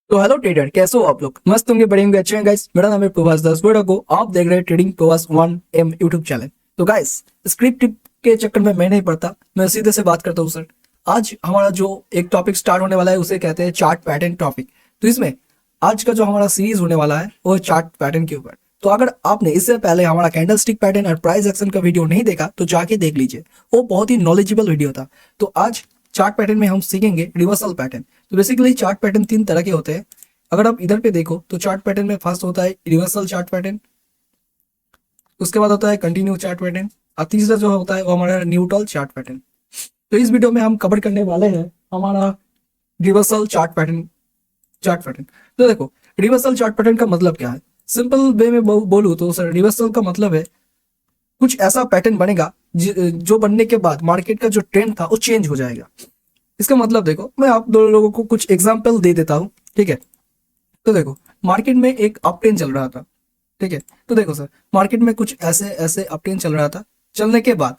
तो hello trader, कैसे हो आप लोग? मस्त होंगे, बड़े होंगे, अच्छे हैं गाइस। मेरा नाम है प्रभास दास बड़ा को आप देख रहे हैं trading Prabhas 1M YouTube channel. तो गाइस, स्क्रिप्ट के चक्कर में मैं नहीं पढ़ता, मैं सीधे से बात करता हूँ सर। आज हमारा जो एक टॉपिक स्टार्ट होने वाला है उसे कहते हैं चार्ट पैटर्न टॉपिक। तो इसमें आज का जो हमारा सीरीज होने वाला है वो है चार्ट पैटर्न के ऊपर। तो अगर आपने इससे पहले हमारा कैंडल स्टिक पैटर्न और प्राइस एक्शन का वीडियो नहीं देखा तो जाके देख लीजिए, वो बहुत ही नॉलेजेबल वीडियो था। तो आज चार्ट पैटर्न में हम सीखेंगे रिवर्सल पैटर्न। तो बेसिकली चार्ट पैटर्न तीन तरह के होते हैं। अगर आप इधर पे देखो तो चार्ट पैटर्न में फर्स्ट होता है रिवर्सल चार्ट पैटर्न, उसके बाद होता है कंटिन्यू चार्ट पैटर्न, और तीसरा जो होता है वो हमारा न्यूट्रल चार्ट पैटर्न। तो इस वीडियो में हम कवर करने वाले हैं हमारा रिवर्सल चार्ट पैटर्न। तो देखो, रिवर्सल चार्ट पैटर्न का मतलब क्या है? सिंपल वे में बोलूँ तो सर, रिवर्सल का मतलब है कुछ ऐसा पैटर्न बनेगा जो बनने के बाद मार्केट का जो ट्रेंड था वो चेंज हो जाएगा। इसका मतलब देखो, मैं आप दो लोगों को कुछ एग्जाम्पल दे देता हूँ, ठीक है। तो देखो, मार्केट में एक अप ट्रेंड चल रहा था, ठीक है। तो देखो सर, मार्केट में कुछ ऐसे ऐसे अप ट्रेंड चल रहा था। चलने के बाद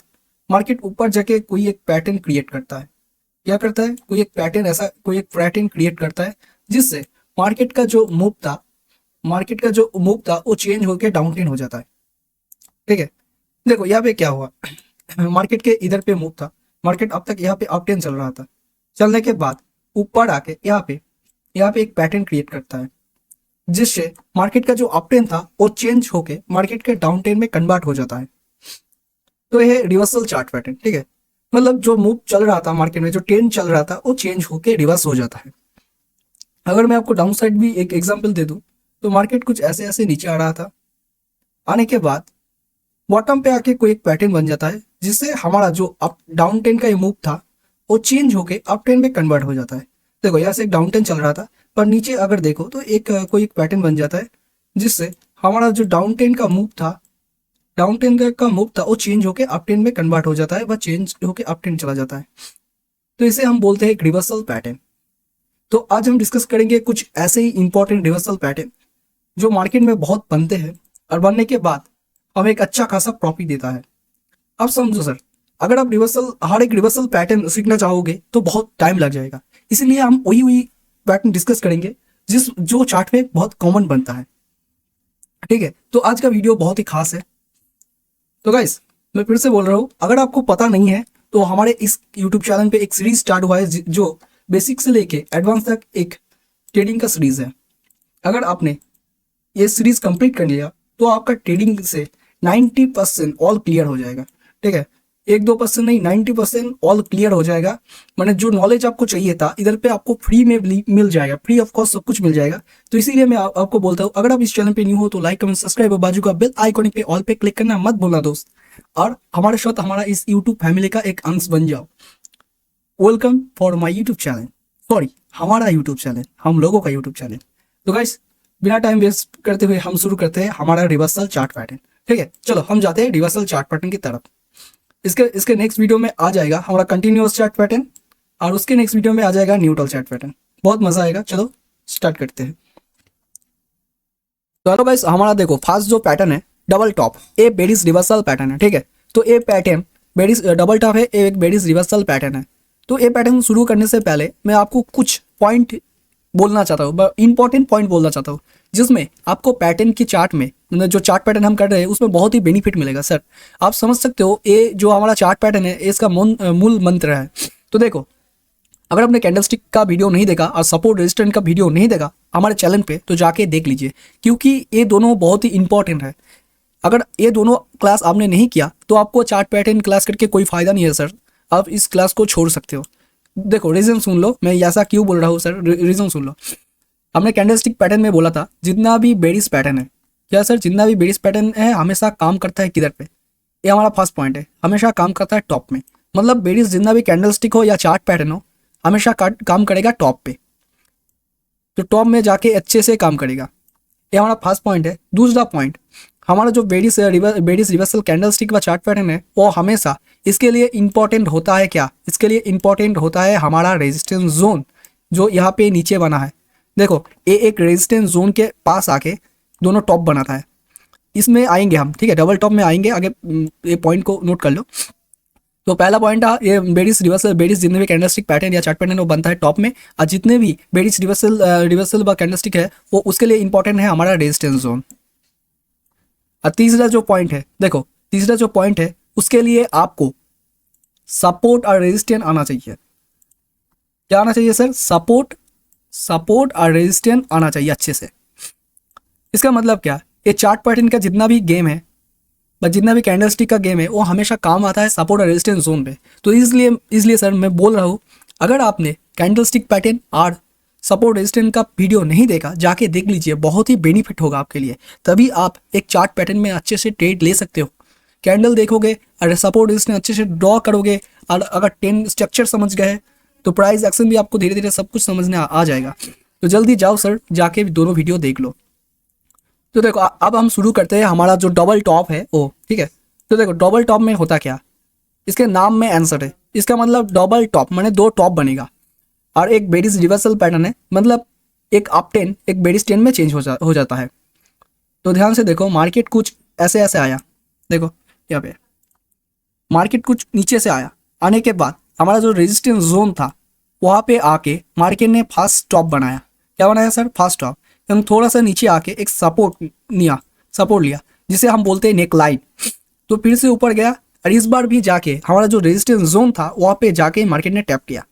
मार्केट ऊपर जाके कोई एक पैटर्न क्रिएट करता है। क्या करता है? कोई एक पैटर्न क्रिएट करता है जिससे मार्केट का जो मूव था वो चेंज होकर डाउन ट्रेंड हो जाता है, ठीक है। देखो यहाँ पे क्या हुआ, मार्केट के इधर पे मूव था, मार्केट अब तक यहाँ पे अप ट्रेंड चल रहा था। चलने के बाद ऊपर आके यहाँ पे एक पैटर्न क्रिएट करता है जिससे मार्केट का जो अप ट्रेंड था वो चेंज होके मार्केट के डाउन ट्रेंड में कन्वर्ट हो जाता है। तो ये रिवर्सल चार्ट पैटर्न, ठीक है। मतलब जो मूव चल रहा था मार्केट में, जो ट्रेंड चल रहा था वो चेंज होके रिवर्स हो जाता है। अगर मैं आपको डाउन साइड भी एक एग्जांपल दे दूं तो मार्केट कुछ ऐसे ऐसे नीचे आ रहा था, आने के बाद बॉटम पे आके कोई एक पैटर्न बन जाता है जिससे हमारा जो अप डाउन ट्रेंड का ये मूव था वो चेंज होके अप ट्रेंड में कन्वर्ट हो जाता है। देखो, यहाँ से एक डाउन ट्रेंड चल रहा था, पर नीचे अगर देखो तो कोई एक पैटर्न बन जाता है जिससे हमारा जो डाउन ट्रेंड का मूव था वो चेंज होके अप ट्रेंड में कन्वर्ट हो जाता है, वह चेंज होके अप ट्रेंड चला जाता है। तो इसे हम बोलते हैं एक रिवर्सल पैटर्न। तो आज हम डिस्कस करेंगे कुछ ऐसे ही इंपॉर्टेंट रिवर्सल पैटर्न जो मार्केट में बहुत बनते हैं और बनने के बाद हमें एक अच्छा खासा प्रॉफिट देता है। अब समझो सर, अगर आप हर एक रिवर्सल पैटर्न सीखना चाहोगे तो बहुत टाइम लग जाएगा। इसलिए हम वही वही पैटर्न डिस्कस करेंगे जो चार्ट में बहुत कॉमन बनता है, ठीक है। तो आज का वीडियो बहुत ही खास है। तो गाइस, मैं फिर से बोल रहा हूँ, अगर आपको पता नहीं है तो हमारे इस यूट्यूब चैनल पे एक सीरीज स्टार्ट हुआ है जो बेसिक से लेके एडवांस तक एक ट्रेडिंग का सीरीज है। अगर आपने ये सीरीज कंप्लीट कर लिया तो आपका ट्रेडिंग से 90% ऑल क्लियर हो जाएगा, ठीक है। 1-2% नहीं, 90% ऑल क्लियर हो जाएगा। मैंने जो नॉलेज आपको चाहिए था इधर पे आपको फ्री में मिल जाएगा, फ्री ऑफ कॉस्ट सब कुछ मिल जाएगा। तो इसीलिए मैं आपको बोलता हूँ, अगर आप इस चैनल पे न्यू हो तो लाइक कमेंट सब्सक्राइब और बाजू का बेल आइकॉन पे ऑल पे क्लिक करना मत भूलना दोस्त। और हमारे साथ हमारा इस यूट्यूब फैमिली का एक अंश बन जाओ। Welcome for my YouTube channel, sorry, हमारा यूट्यूब चैनल, हम लोगों का यूट्यूब चैनल। तो गाइस, बिना टाइम वेस्ट करते हुए हम शुरू करते हैं हमारा रिवर्सल चार्ट पैटर्न, ठीक है। चलो हम जाते हैं रिवर्सल चार्ट पैटर्न की तरफ। इसके नेक्स्ट वीडियो में आ जाएगा हमारा कंटिन्यूअस चार्ट पैटर्न, और उसके नेक्स्ट वीडियो में आ जाएगा न्यूट्रल चार्ट पैटर्न। बहुत मजा आएगा। चलो स्टार्ट करते हैं। तो हेलो गाइस, हमारा देखो फर्स्ट जो पैटर्न है डबल टॉप, ये बेरिस रिवर्सल पैटर्न है, ठीक है। तो ये पैटर्न बेरिस डबल टॉप है, ये एक बेरिस रिवर्सल पैटर्न है। तो ये पैटर्न शुरू करने से पहले मैं आपको कुछ पॉइंट बोलना चाहता हूँ, इंपॉर्टेंट पॉइंट बोलना चाहता हूँ, जिसमें आपको पैटर्न की चार्ट में, मतलब जो चार्ट पैटर्न हम कर रहे हैं उसमें बहुत ही बेनिफिट मिलेगा सर। आप समझ सकते हो, ये जो हमारा चार्ट पैटर्न है इसका मूल मंत्र है। तो देखो, अगर आपने कैंडलस्टिक का वीडियो नहीं देखा और सपोर्ट रेजिस्टेंस का वीडियो नहीं देखा हमारे चैनल पे तो जाके देख लीजिए, क्योंकि ये दोनों बहुत ही इंपॉर्टेंट है। अगर ये दोनों क्लास आपने नहीं किया तो आपको चार्ट पैटर्न क्लास करके कोई फायदा नहीं है सर, आप इस क्लास को छोड़ सकते हो। देखो रीजन सुन लो, मैं ऐसा क्यों बोल रहा हूँ सर, रीजन सुन लो। हमने कैंडलस्टिक पैटर्न में बोला था जितना भी बेरिश पैटर्न है, क्या सर, जितना भी बेरिश पैटर्न है हमेशा काम करता है किधर पे? ये हमारा फर्स्ट पॉइंट है, हमेशा काम करता है टॉप में। मतलब बेरिश जितना भी कैंडलस्टिक हो या चार्ट पैटर्न हो हमेशा काम करेगा टॉप पे, तो टॉप में जाके अच्छे से काम करेगा। ये हमारा फर्स्ट पॉइंट है। दूसरा पॉइंट, हमारा जो बेरिश रिवर्सल कैंडलस्टिक व चार्ट पैटर्न है वो हमेशा इसके लिए इंपॉर्टेंट होता है। क्या इसके लिए इंपॉर्टेंट होता है? हमारा रेजिस्टेंस जोन जो यहाँ पे नीचे बना है, देखो ये एक रेजिस्टेंस जोन के पास आके दोनों टॉप बनाता है। इसमें आएंगे हम, ठीक है, डबल टॉप में आएंगे आगे, ये पॉइंट को नोट कर लो। तो पहला पॉइंट था ये बेरिस रिवर्सल, बेरिस जितने भी कैंडलस्टिक पैटर्न या चार्ट पैटर्न वो बनता है टॉप में, और जितने भी बेरिस रिवर्सल व कैंडलस्टिक है वो उसके लिए इंपॉर्टेंट है हमारा रेजिस्टेंस जोन। और तीसरा जो पॉइंट है, देखो तीसरा जो पॉइंट है उसके लिए आपको सपोर्ट और रेजिस्टेंस आना चाहिए। क्या आना चाहिए सर? सपोर्ट और रेजिस्टेंस आना चाहिए अच्छे से। इसका मतलब क्या? ये चार्ट पैटर्न का जितना भी गेम है, बस जितना भी कैंडलस्टिक का गेम है, वो हमेशा काम आता है सपोर्ट और रेजिस्टेंस जोन पे। तो इसलिए सर मैं बोल रहा हूँ, अगर आपने कैंडलस्टिक पैटर्न और सपोर्ट रेजिस्टेंस का वीडियो नहीं देखा, जाके देख लीजिए, बहुत ही बेनिफिट होगा आपके लिए। तभी आप एक चार्ट पैटर्न में अच्छे से ट्रेड ले सकते हो। कैंडल देखोगे और सपोर्ट रेजिस्टेंस अच्छे से ड्रॉ करोगे, और अगर 10 स्ट्रक्चर समझ गए तो प्राइस एक्शन भी आपको धीरे धीरे सब कुछ समझने आ जाएगा। तो जल्दी जाओ सर, जाके दोनों वीडियो देख लो। तो देखो अब हम शुरू करते हैं हमारा जो डबल टॉप है वो, ठीक है। तो देखो डबल टॉप में होता क्या, इसके नाम में आंसर है। इसका मतलब डबल टॉप माने दो टॉप बनेगा, और एक बेरिस रिवर्सल पैटर्न है, मतलब एक अप टेन एक बेरिस टेन में चेंज हो जाता है। तो ध्यान से देखो, मार्केट कुछ ऐसे ऐसे आया, देखो यहाँ पे मार्केट कुछ नीचे से आया, आने के बाद हमारा जो रेजिस्टेंस जोन था वहाँ पे आके मार्केट ने फास्ट टॉप बनाया। क्या बनाया सर? Fast top. हम थोड़ा सा नीचे आके एक सपोर्ट लिया जिसे हम बोलते हैं नेक लाइन। तो फिर से ऊपर गया, और इस बार भी जाके हमारा जो रेजिस्टेंस जोन था वहाँ पे जाके मार्केट ने टैप किया।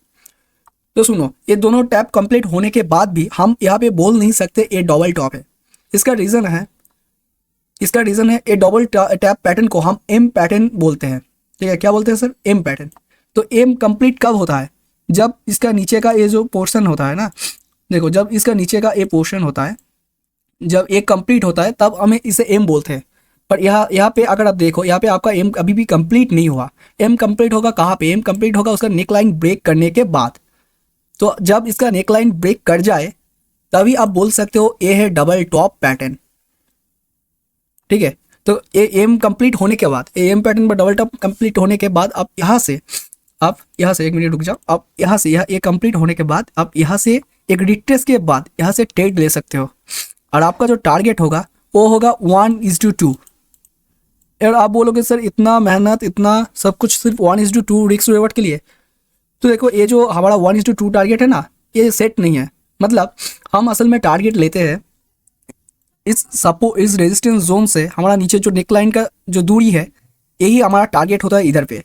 तो सुनो, ये दोनों टैप कंप्लीट होने के बाद भी हम यहाँ पे बोल नहीं सकते ये डबल टॉप है। इसका रीज़न है ये डबल टैप पैटर्न को हम एम पैटर्न बोलते हैं, ठीक है। क्या बोलते हैं सर? M pattern. तो एम कंप्लीट कब होता है? जब इसका नीचे का ये जो पोर्शन होता है ना, देखो जब इसका नीचे का ये पोर्शन होता है, जब ये कंप्लीट होता है तब हमें इसे एम बोलते हैं। पर यहाँ पे अगर आप देखो, यहाँ पे आपका एम अभी भी कंप्लीट नहीं हुआ। एम कंप्लीट होगा कहाँ पे? एम कंप्लीट होगा उसका नेक लाइन ब्रेक करने के बाद। तो जब इसका नेक लाइन ब्रेक कर जाए तभी आप बोल सकते हो ये है डबल टॉप पैटर्न, ठीक है। तो ये एम कंप्लीट होने के बाद, एम पैटर्न पर डबल टॉप कंप्लीट होने के बाद आप यहाँ से एक मिनट रुक जाओ। आप यहाँ से ये कंप्लीट होने के बाद आप यहाँ से एक रिट्रेस के बाद यहाँ से ट्रेड ले सकते हो, और आपका जो टारगेट होगा वो होगा 1:2। और आप बोलोगे सर इतना मेहनत, इतना सब कुछ सिर्फ 1:2 रिस्क रिवॉर्ड के लिए? तो देखो ये जो हमारा 1:2 टारगेट है ना, ये सेट नहीं है। मतलब हम असल में टारगेट लेते हैं इस रेजिस्टेंस जोन से हमारा नीचे जो नेकलाइन का जो दूरी है, यही हमारा टारगेट होता है इधर पे।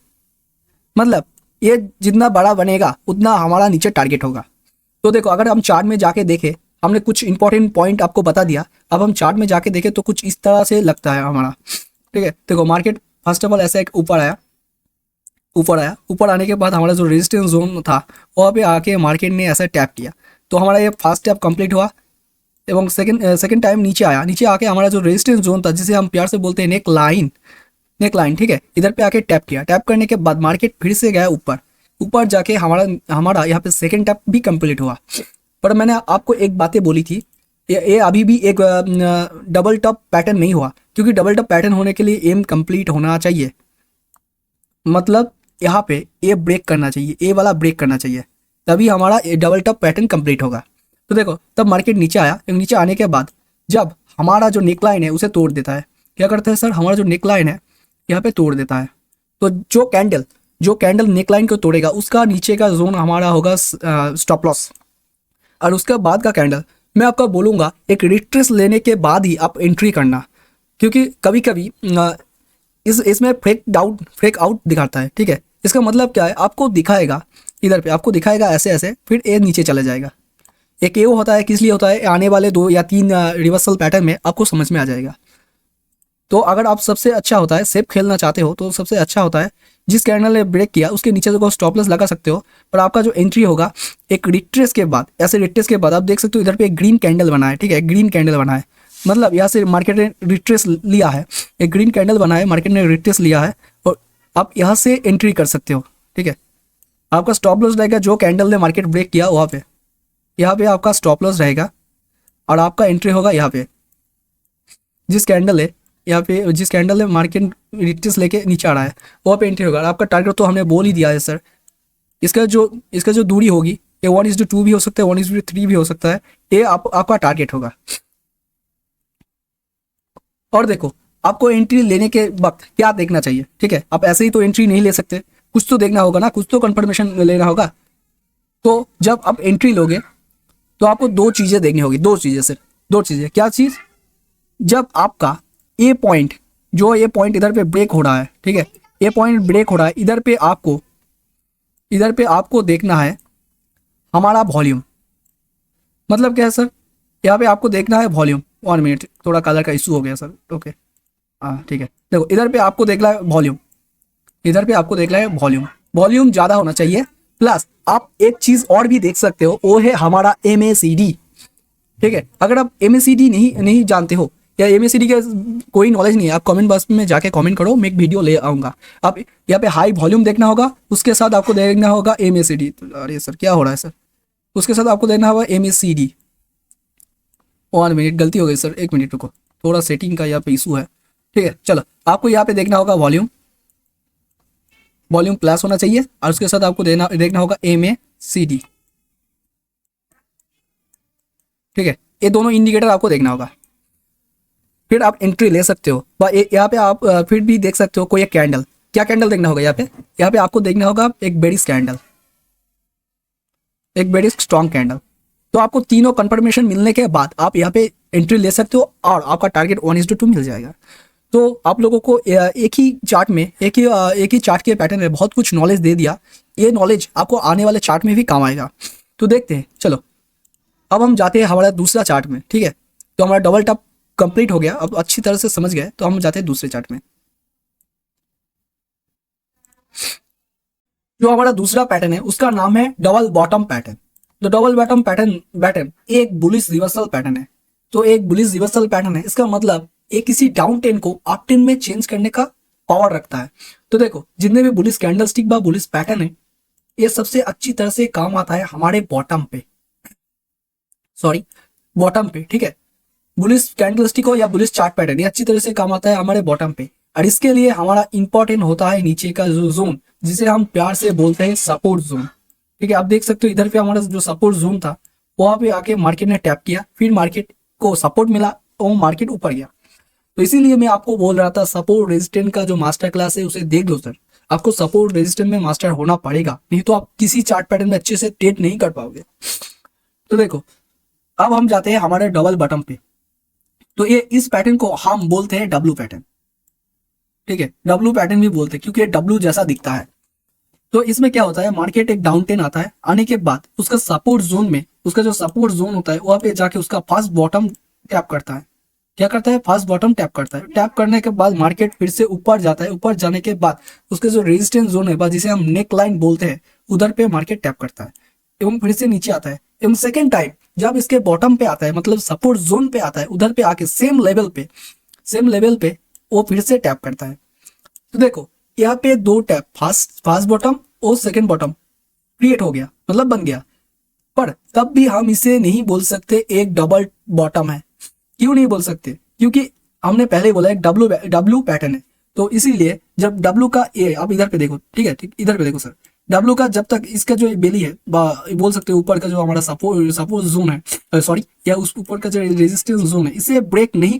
मतलब ये जितना बड़ा बनेगा उतना हमारा नीचे टारगेट होगा। तो देखो अगर हम चार्ट में जाके देखें, हमने कुछ इंपॉर्टेंट पॉइंट आपको बता दिया, अब हम चार्ट में जाके देखें तो कुछ इस तरह से लगता है हमारा, ठीक है। देखो मार्केट फर्स्ट ऑफ ऑल ऐसा एक ऊपर आया, ऊपर आने के बाद हमारा जो रेजिस्टेंस जोन था वहाँ पे आके मार्केट ने ऐसा टैप किया। तो हमारा ये फर्स्ट टैप कंप्लीट हुआ, एवं सेकंड टाइम नीचे आया। नीचे आके हमारा जो रेजिस्टेंस जोन था, जिसे हम प्यार से बोलते हैं नेक लाइन, ठीक है, इधर पे आके टैप किया। टैप करने के बाद मार्केट फिर से गया ऊपर जाके हमारा यहाँ पे सेकंड टैप भी कंप्लीट हुआ। पर मैंने आपको एक बातें बोली थी, ये अभी भी एक डबल टॉप पैटर्न नहीं हुआ, क्योंकि डबल टॉप पैटर्न होने के लिए एम कंप्लीट होना चाहिए। मतलब यहाँ पे ए ब्रेक करना चाहिए, ए वाला ब्रेक करना चाहिए, तभी हमारा डबल टॉप पैटर्न कंप्लीट होगा। तो देखो तब मार्केट नीचे आया, नीचे आने के बाद जब हमारा जो नेकलाइन है उसे तोड़ देता है। क्या करता है सर? हमारा जो नेकलाइन है यहाँ पे तोड़ देता है। तो जो कैंडल नेकलाइन को तोड़ेगा उसका नीचे का जोन हमारा होगा स्टॉप लॉस। और उसके बाद का कैंडल मैं आपको बोलूँगा एक रिट्रेस लेने के बाद ही आप एंट्री करना, क्योंकि कभी कभी इसमें फेक आउट दिखाता है, ठीक है। इसका मतलब क्या है? आपको दिखाएगा इधर पे, आपको दिखाएगा ऐसे ऐसे, फिर ए नीचे चला जाएगा। एक वो होता है, किस लिए होता है? आने वाले 2 या 3 रिवर्सल पैटर्न में आपको समझ में आ जाएगा। तो अगर आप सबसे अच्छा होता है सेफ खेलना चाहते हो तो सबसे अच्छा होता है जिस कैंडल ने ब्रेक किया उसके नीचे तो स्टॉप लॉस लगा सकते हो, पर आपका जो एंट्री होगा एक रिट्रेस के बाद, ऐसे रिट्रेस के बाद आप देख सकते हो इधर पे एक ग्रीन कैंडल बना है, ठीक है, ग्रीन कैंडल बना है। मतलब यहाँ से मार्केट ने रिट्रेस लिया है, एक ग्रीन कैंडल बना है, मार्केट ने रिट्रेस लिया है, और आप यहाँ से एंट्री कर सकते हो, ठीक है। आपका स्टॉप लॉस रहेगा जो कैंडल ने मार्केट ब्रेक किया वहाँ पे, यहाँ पे आपका स्टॉप लॉस रहेगा, और आपका एंट्री होगा यहाँ पे जिस कैंडल है मार्केट रिट्रेस लेके नीचे आ रहा है वहाँ पे एंट्री होगा। आपका टारगेट तो हमने बोल ही दिया है सर। इसका जो दूरी होगी ये 1:2 भी हो सकता है, 1:3 भी हो सकता है, ये आपका टारगेट होगा। और देखो आपको एंट्री लेने के वक्त क्या देखना चाहिए, ठीक है। आप ऐसे ही तो एंट्री नहीं ले सकते, कुछ तो देखना होगा ना, कुछ तो कंफर्मेशन लेना होगा। तो जब आप एंट्री लोगे तो आपको दो चीजें देखनी होगी, दो चीजें सिर्फ, दो चीजें। क्या चीज? जब आपका ए पॉइंट, जो ये पॉइंट इधर पे ब्रेक हो रहा है, ठीक है, ये पॉइंट ब्रेक हो रहा है, इधर पे आपको देखना है हमारा वॉल्यूम। मतलब क्या है सर? यहाँ पे आपको देखना है वॉल्यूम। 1 मिनट, थोड़ा कलर का इशू हो गया सर। ओके, हाँ ठीक है। देखो इधर पे आपको देखना है वॉल्यूम, इधर पे आपको देखना है वॉल्यूम। वॉल्यूम ज़्यादा होना चाहिए। प्लस आप एक चीज़ और भी देख सकते हो, वो है हमारा MACD। ठीक है, अगर आप MACD नहीं जानते हो या MACD का कोई नॉलेज नहीं है, आप कमेंट बॉक्स में जाके कमेंट करो, मैं एक वीडियो ले आऊँगा। आप यहाँ पे हाई वॉल्यूम देखना होगा, उसके साथ आपको देखना होगा MACD। अरे सर क्या हो रहा है सर? उसके साथ आपको देखना होगा MACD। 1 मिनट, गलती हो गई सर, 1 मिनट रुको, थोड़ा सेटिंग का यहाँ पे इशू है। ठीक है, चलो आपको यहाँ पे देखना होगा वॉल्यूम, वॉल्यूम प्लस होना चाहिए, और उसके साथ आपको देखना होगा MACD। ठीक है, ये दोनों इंडिकेटर आपको देखना होगा, फिर आप एंट्री ले सकते हो। यहाँ पे आप फिर भी देख सकते हो कोई एक कैंडल। क्या कैंडल देखना होगा? यहाँ पे आपको देखना होगा एक बेरिश कैंडल, एक बेरिश स्ट्रॉन्ग कैंडल। तो आपको तीनों कंफर्मेशन मिलने के बाद आप यहाँ पे एंट्री ले सकते हो और आपका टारगेट 1:2 मिल जाएगा। तो आप लोगों को एक ही चार्ट में, एक ही चार्ट के पैटर्न में बहुत कुछ नॉलेज दे दिया। ये नॉलेज आपको आने वाले चार्ट में भी काम आएगा। तो देखते हैं, चलो अब हम जाते हैं हमारा दूसरा चार्ट में। ठीक है, तो हमारा डबल टॉप कंप्लीट हो गया, अब अच्छी तरह से समझ गए, तो हम जाते हैं दूसरे चार्ट में। जो हमारा दूसरा पैटर्न है उसका नाम है डबल बॉटम पैटर्न। तो डबल बॉटम पैटर्न एक बुलिश रिवर्सल पैटर्न है। तो एक बुलिश रिवर्सल पैटर्न है, इसका मतलब ये किसी डाउन टेन को अप टेन में चेंज करने का पावर रखता है। तो देखो जितने भी बुलिश कैंडलस्टिक बा बुलिश पैटर्न है, ये सबसे अच्छी तरह से काम आता है हमारे बॉटम पे, सॉरी बॉटम पे। ठीक है, बुलिश कैंडलस्टिक हो या बुलिश चार्ट पैटर्न, ये अच्छी तरह से काम आता है हमारे बॉटम पे। और इसके लिए हमारा इंपॉर्टेंट होता है नीचे का जो जोन, जिसे हम प्यार से बोलते हैं सपोर्ट जोन। ठीक है, आप देख सकते हो इधर पे हमारा जो सपोर्ट जोन था, वहां पे आके मार्केट ने टैप किया, फिर मार्केट को सपोर्ट मिला और मार्केट ऊपर गया। तो इसीलिए मैं आपको बोल रहा था सपोर्ट रेजिस्टेंट का जो मास्टर क्लास है उसे देख लो सर। आपको सपोर्ट रेजिस्टेंट में मास्टर होना पड़ेगा, नहीं तो आप किसी चार्ट पैटर्न में अच्छे से ट्रेड नहीं कर पाओगे। तो देखो अब हम जाते हैं हमारे डबल बॉटम पे। तो ये इस पैटर्न को हम बोलते हैं डब्ल्यू पैटर्न। ठीक है, डब्ल्यू पैटर्न भी बोलते हैं क्योंकि ये डब्ल्यू जैसा दिखता है। तो इसमें क्या होता है, मार्केट एक डाउन टेन आता है, आने के बाद उसका सपोर्ट जोन में, उसका जो सपोर्ट जोन होता है वहां पे जाके उसका फर्स्ट बॉटम टैप करता है। क्या करता है? फर्स्ट बॉटम टैप करता है। टैप करने के बाद मार्केट फिर से ऊपर जाता है, ऊपर जाने के बाद उसके जो रेजिस्टेंस जोन है जिसे हम नेक लाइन बोलते हैं, उधर पे मार्केट टैप करता है एवं फिर से नीचे आता है। एवं सेकेंड टाइम जब इसके बॉटम पे आता है, मतलब सपोर्ट जोन पे आता है, उधर पे आके सेम लेवल पे वो फिर से टैप करता है। तो देखो यहाँ पे दो टैप, फर्स्ट बॉटम और सेकेंड बॉटम क्रिएट हो गया, मतलब बन गया। पर तब भी हम इसे नहीं बोल सकते एक डबल बॉटम है। क्यों नहीं बोल सकते? क्योंकि हमने पहले बोला एक डब्ल्यू पैटर्न है। तो इसीलिए जब डब्ल्यू का ए, आप इधर पे देखो, ठीक है, ठीक इधर पे देखो सर, डब्ल्यू का जब तक इसका जो बेली है, बोल सकते हो ऊपर का जो हमारा सपोर्ट जोन है, सॉरी, या उस ऊपर का जो रेजिस्टेंस जोन है, इसे ब्रेक नहीं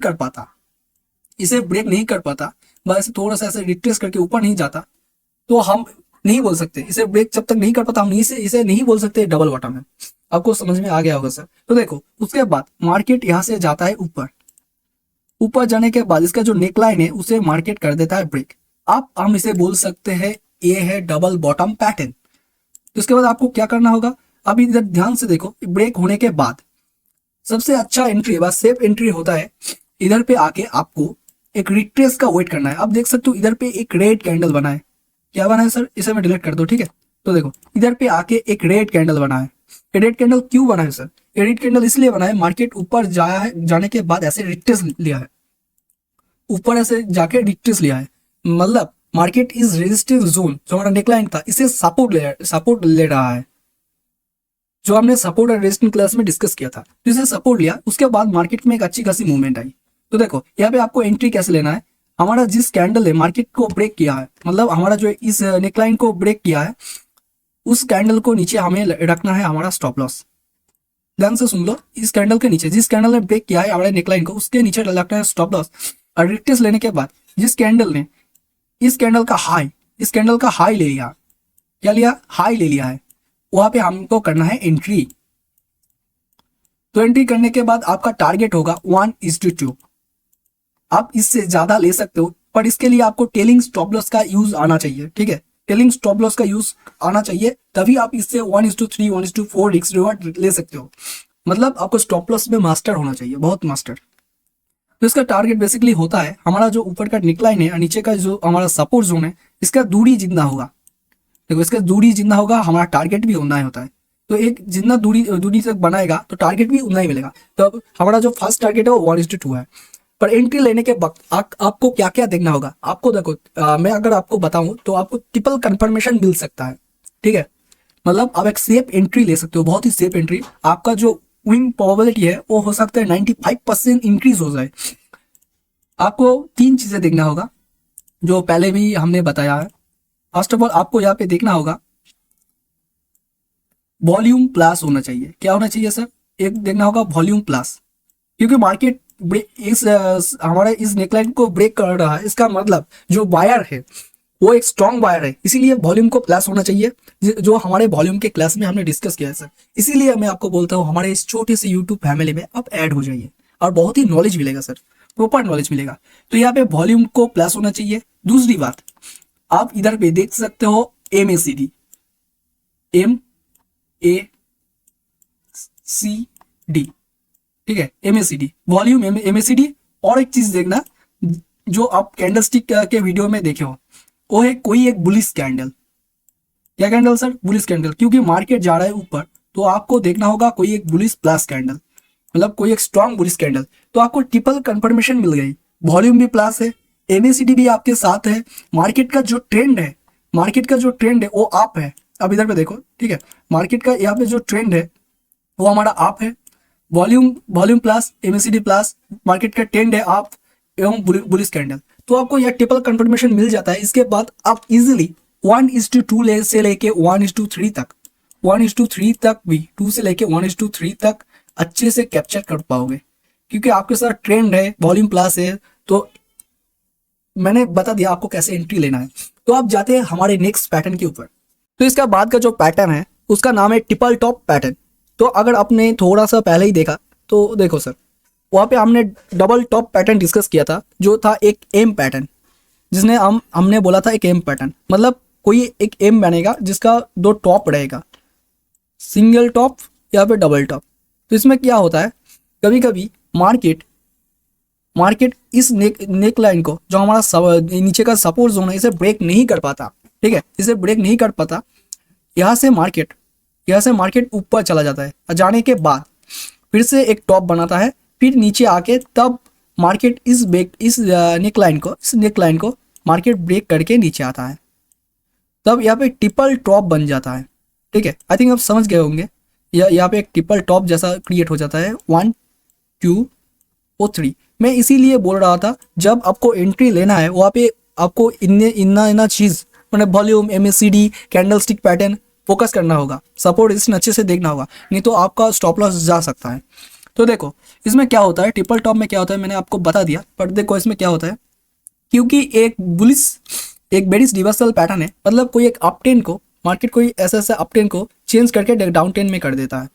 कर पाता, बस थोड़ा सा ऐसे रिट्रेस करके ऊपर नहीं जाता, तो हम नहीं बोल सकते इसे ब्रेक। जब तक नहीं कर पाता हम इसे नहीं बोल सकते डबल बॉटम है। आपको समझ में आ गया होगा सर। तो देखो उसके बाद मार्केट यहाँ से जाता है ऊपर जाने के बाद इसका जो नेकलाइन है उसे मार्केट कर देता है ब्रेक। अब हम इसे बोल सकते हैं ये है डबल बॉटम पैटर्न। तो इसके बाद आपको क्या करना होगा, अभी इधर ध्यान से देखो, ब्रेक होने के बाद सबसे अच्छा एंट्री व सेफ एंट्री होता है इधर पे आके आपको एक रिट्रेस का वेट करना है। आप देख सकते हो इधर पे एक रेड कैंडल बना है। क्या बना है सर? इसे मैं डिलीट कर दो, ठीक है। तो देखो इधर पे आके एक रेड कैंडल बना है। रेड कैंडल क्यों बना है सर? रेड कैंडल इसलिए बना है, मार्केट ऊपर जाने के बाद ऐसे रिट्रेस लिया है, ऊपर ऐसे जाके रिट्रेस लिया है, मतलब मार्केट इज रेजिस्टेंस जोन जो हमारा नेकलाइन था इसे सपोर्ट ले रहा है, जो हमने सपोर्ट और रेजिस्टेंस क्लास में डिस्कस किया था। तो इसे सपोर्ट लिया, उसके बाद मार्केट में एक अच्छी खासी मूवमेंट आई। तो देखो यहाँ पे आपको एंट्री कैसे लेना है, हमारा जिस कैंडल ने मार्केट को ब्रेक किया है, मतलब हमारा जो इस नेकलाइन को ब्रेक किया है, उस कैंडल को नीचे हमें रखना है हमारा स्टॉप लॉस। ध्यान से सुन लो, इस कैंडल के नीचे, जिस कैंडल ने ब्रेक किया है हमारे नेकलाइन को, उसके नीचे रखना है स्टॉप लॉस। और रिट्रेस लेने के बाद जिस कैंडल ने इस कैंडल का हाई इस कैंडल का हाई ले लिया, क्या लिया, हाई ले लिया है, वहां पे हमको करना है एंट्री। तो एंट्री करने के बाद आपका टारगेट होगा 1:2। आप इससे ज्यादा ले सकते हो, पर इसके लिए आपको टेलिंग स्टॉप लॉस का यूज आना चाहिए, ठीक है, टेलिंग स्टॉप लॉस का यूज आना चाहिए, तभी आप इससे 1:3 1:4 रिस्क रिवॉर्ड ले सकते हो। मतलब आपको स्टॉप लॉस में मास्टर होना चाहिए, बहुत मास्टर। तो इसका टारगेट बेसिकली होता है हमारा जो ऊपर का निकलाइन है और नीचे का जो हमारा सपोर्ट जोन है, इसका दूरी जितना होगा, देखो इसका दूरी जितना होगा हमारा टारगेट भी उतना ही होता है। तो एक जितना दूरी दूरी तक बनाएगा तो टारगेट भी उतना ही मिलेगा। तो अब हमारा जो फर्स्ट टारगेट है वो 1:2 है। पर एंट्री लेने के वक्त आपको क्या क्या देखना होगा, आपको देखो मैं अगर आपको बताऊं तो आपको ट्रिपल कंफर्मेशन मिल सकता है, ठीक है, मतलब आप एक सेफ एंट्री ले सकते हो, बहुत ही सेफ एंट्री। आपका जो विन प्रोबेबिलिटी है वो हो सकता है 95% इंक्रीज हो जाए। आपको 3 चीजें देखना होगा जो पहले भी हमने बताया है। फर्स्ट ऑफ ऑल आपको यहाँ पे देखना होगा वॉल्यूम प्लस होना चाहिए। क्या होना चाहिए सर, एक देखना होगा वॉल्यूम प्लस, क्योंकि मार्केट इस हमारे इस नेकलाइन को ब्रेक कर रहा है, इसका मतलब जो बायर है वो एक स्ट्रॉन्ग बायर है, इसीलिए वॉल्यूम को प्लस होना चाहिए, जो हमारे वॉल्यूम के क्लास में हमने डिस्कस किया है सर। इसीलिए मैं आपको बोलता हूँ हमारे इस छोटे से यूट्यूब फैमिली में आप ऐड हो जाइए और बहुत ही नॉलेज मिलेगा सर, प्रॉपर नॉलेज मिलेगा। तो यहाँ पे वॉल्यूम को प्लस होना चाहिए। दूसरी बात, आप इधर पे देख सकते हो MACD, MACD, ठीक है, MACD वॉल्यूम, MACD। और एक चीज देखना जो आप कैंडलस्टिक के वीडियो में देखे हो, वो है कोई एक बुलिश कैंडल। क्या कैंडल सर, बुलिश कैंडल, क्योंकि मार्केट जा रहा है ऊपर तो आपको देखना होगा कोई एक बुलिश प्लस कैंडल, मतलब कोई एक स्ट्रॉन्ग बुलिश कैंडल। तो आपको ट्रिपल कंफर्मेशन मिल गई, वॉल्यूम भी प्लस है, MACD भी आपके साथ है, मार्केट का जो ट्रेंड है, मार्केट का जो ट्रेंड है वो अप है। अब इधर पे देखो, ठीक है, मार्केट का यहाँ पे जो ट्रेंड है वो हमारा अप है, volume plus, MACD plus, market का ट्रेंड है अप एवं बुलिश कैंडल। तो आपको यह ट्रिपल कंफर्मेशन मिल जाता है। इसके बाद आप इजीली 1:2 से लेके 1:3 तक, 1:3 तक भी, 2 से लेके 1:3 तक अच्छे से कैप्चर कर पाओगे, क्योंकि आपके साथ ट्रेंड है, वॉल्यूम प्लस है। तो मैंने बता दिया आपको कैसे एंट्री लेना है। तो आप जाते हैं हमारे नेक्स्ट पैटर्न के ऊपर। तो इसका बाद का जो पैटर्न है उसका नाम है ट्रिपल टॉप पैटर्न। तो अगर आपने थोड़ा सा पहले ही देखा तो देखो सर, वहाँ पे हमने डबल टॉप पैटर्न डिस्कस किया था, जो था एक एम पैटर्न, जिसने हमने बोला था एक एम पैटर्न, मतलब कोई एक एम बनेगा जिसका 2 टॉप रहेगा, सिंगल टॉप या फिर डबल टॉप। तो इसमें क्या होता है, कभी कभी मार्केट इस नेक लाइन को, जो हमारा नीचे का सपोर्ट जोन है, इसे ब्रेक नहीं कर पाता, ठीक है, इसे ब्रेक नहीं कर पाता। यहाँ से मार्केट ऊपर चला जाता है, जाने के बाद फिर से एक टॉप बनाता है, फिर नीचे आके तब मार्केट इस नेक लाइन को मार्केट ब्रेक करके नीचे आता है, तब यहाँ पे ट्रिपल टॉप बन जाता है, ठीक है। आई थिंक आप समझ गए होंगे, यहाँ पे एक ट्रिपल टॉप जैसा क्रिएट हो जाता है, 1 2 और 3। मैं इसीलिए बोल रहा था जब आपको एंट्री लेना है वहाँ पे आपको इन्ना चीज, मतलब volume, MACD, candlestick pattern focus करना होगा, सपोर्ट इसमें अच्छे से देखना होगा, नहीं तो आपका स्टॉप लॉस जा सकता है। तो देखो इसमें क्या होता है, ट्रिपल टॉप में क्या होता है मैंने आपको बता दिया, पर देखो इसमें क्या होता है, क्योंकि एक बेरिश रिवर्सल पैटर्न है, मतलब कोई एक अपट्रेंड को, मार्केट कोई ऐसा अपट्रेंड को चेंज करके डाउन ट्रेंड में कर देता है।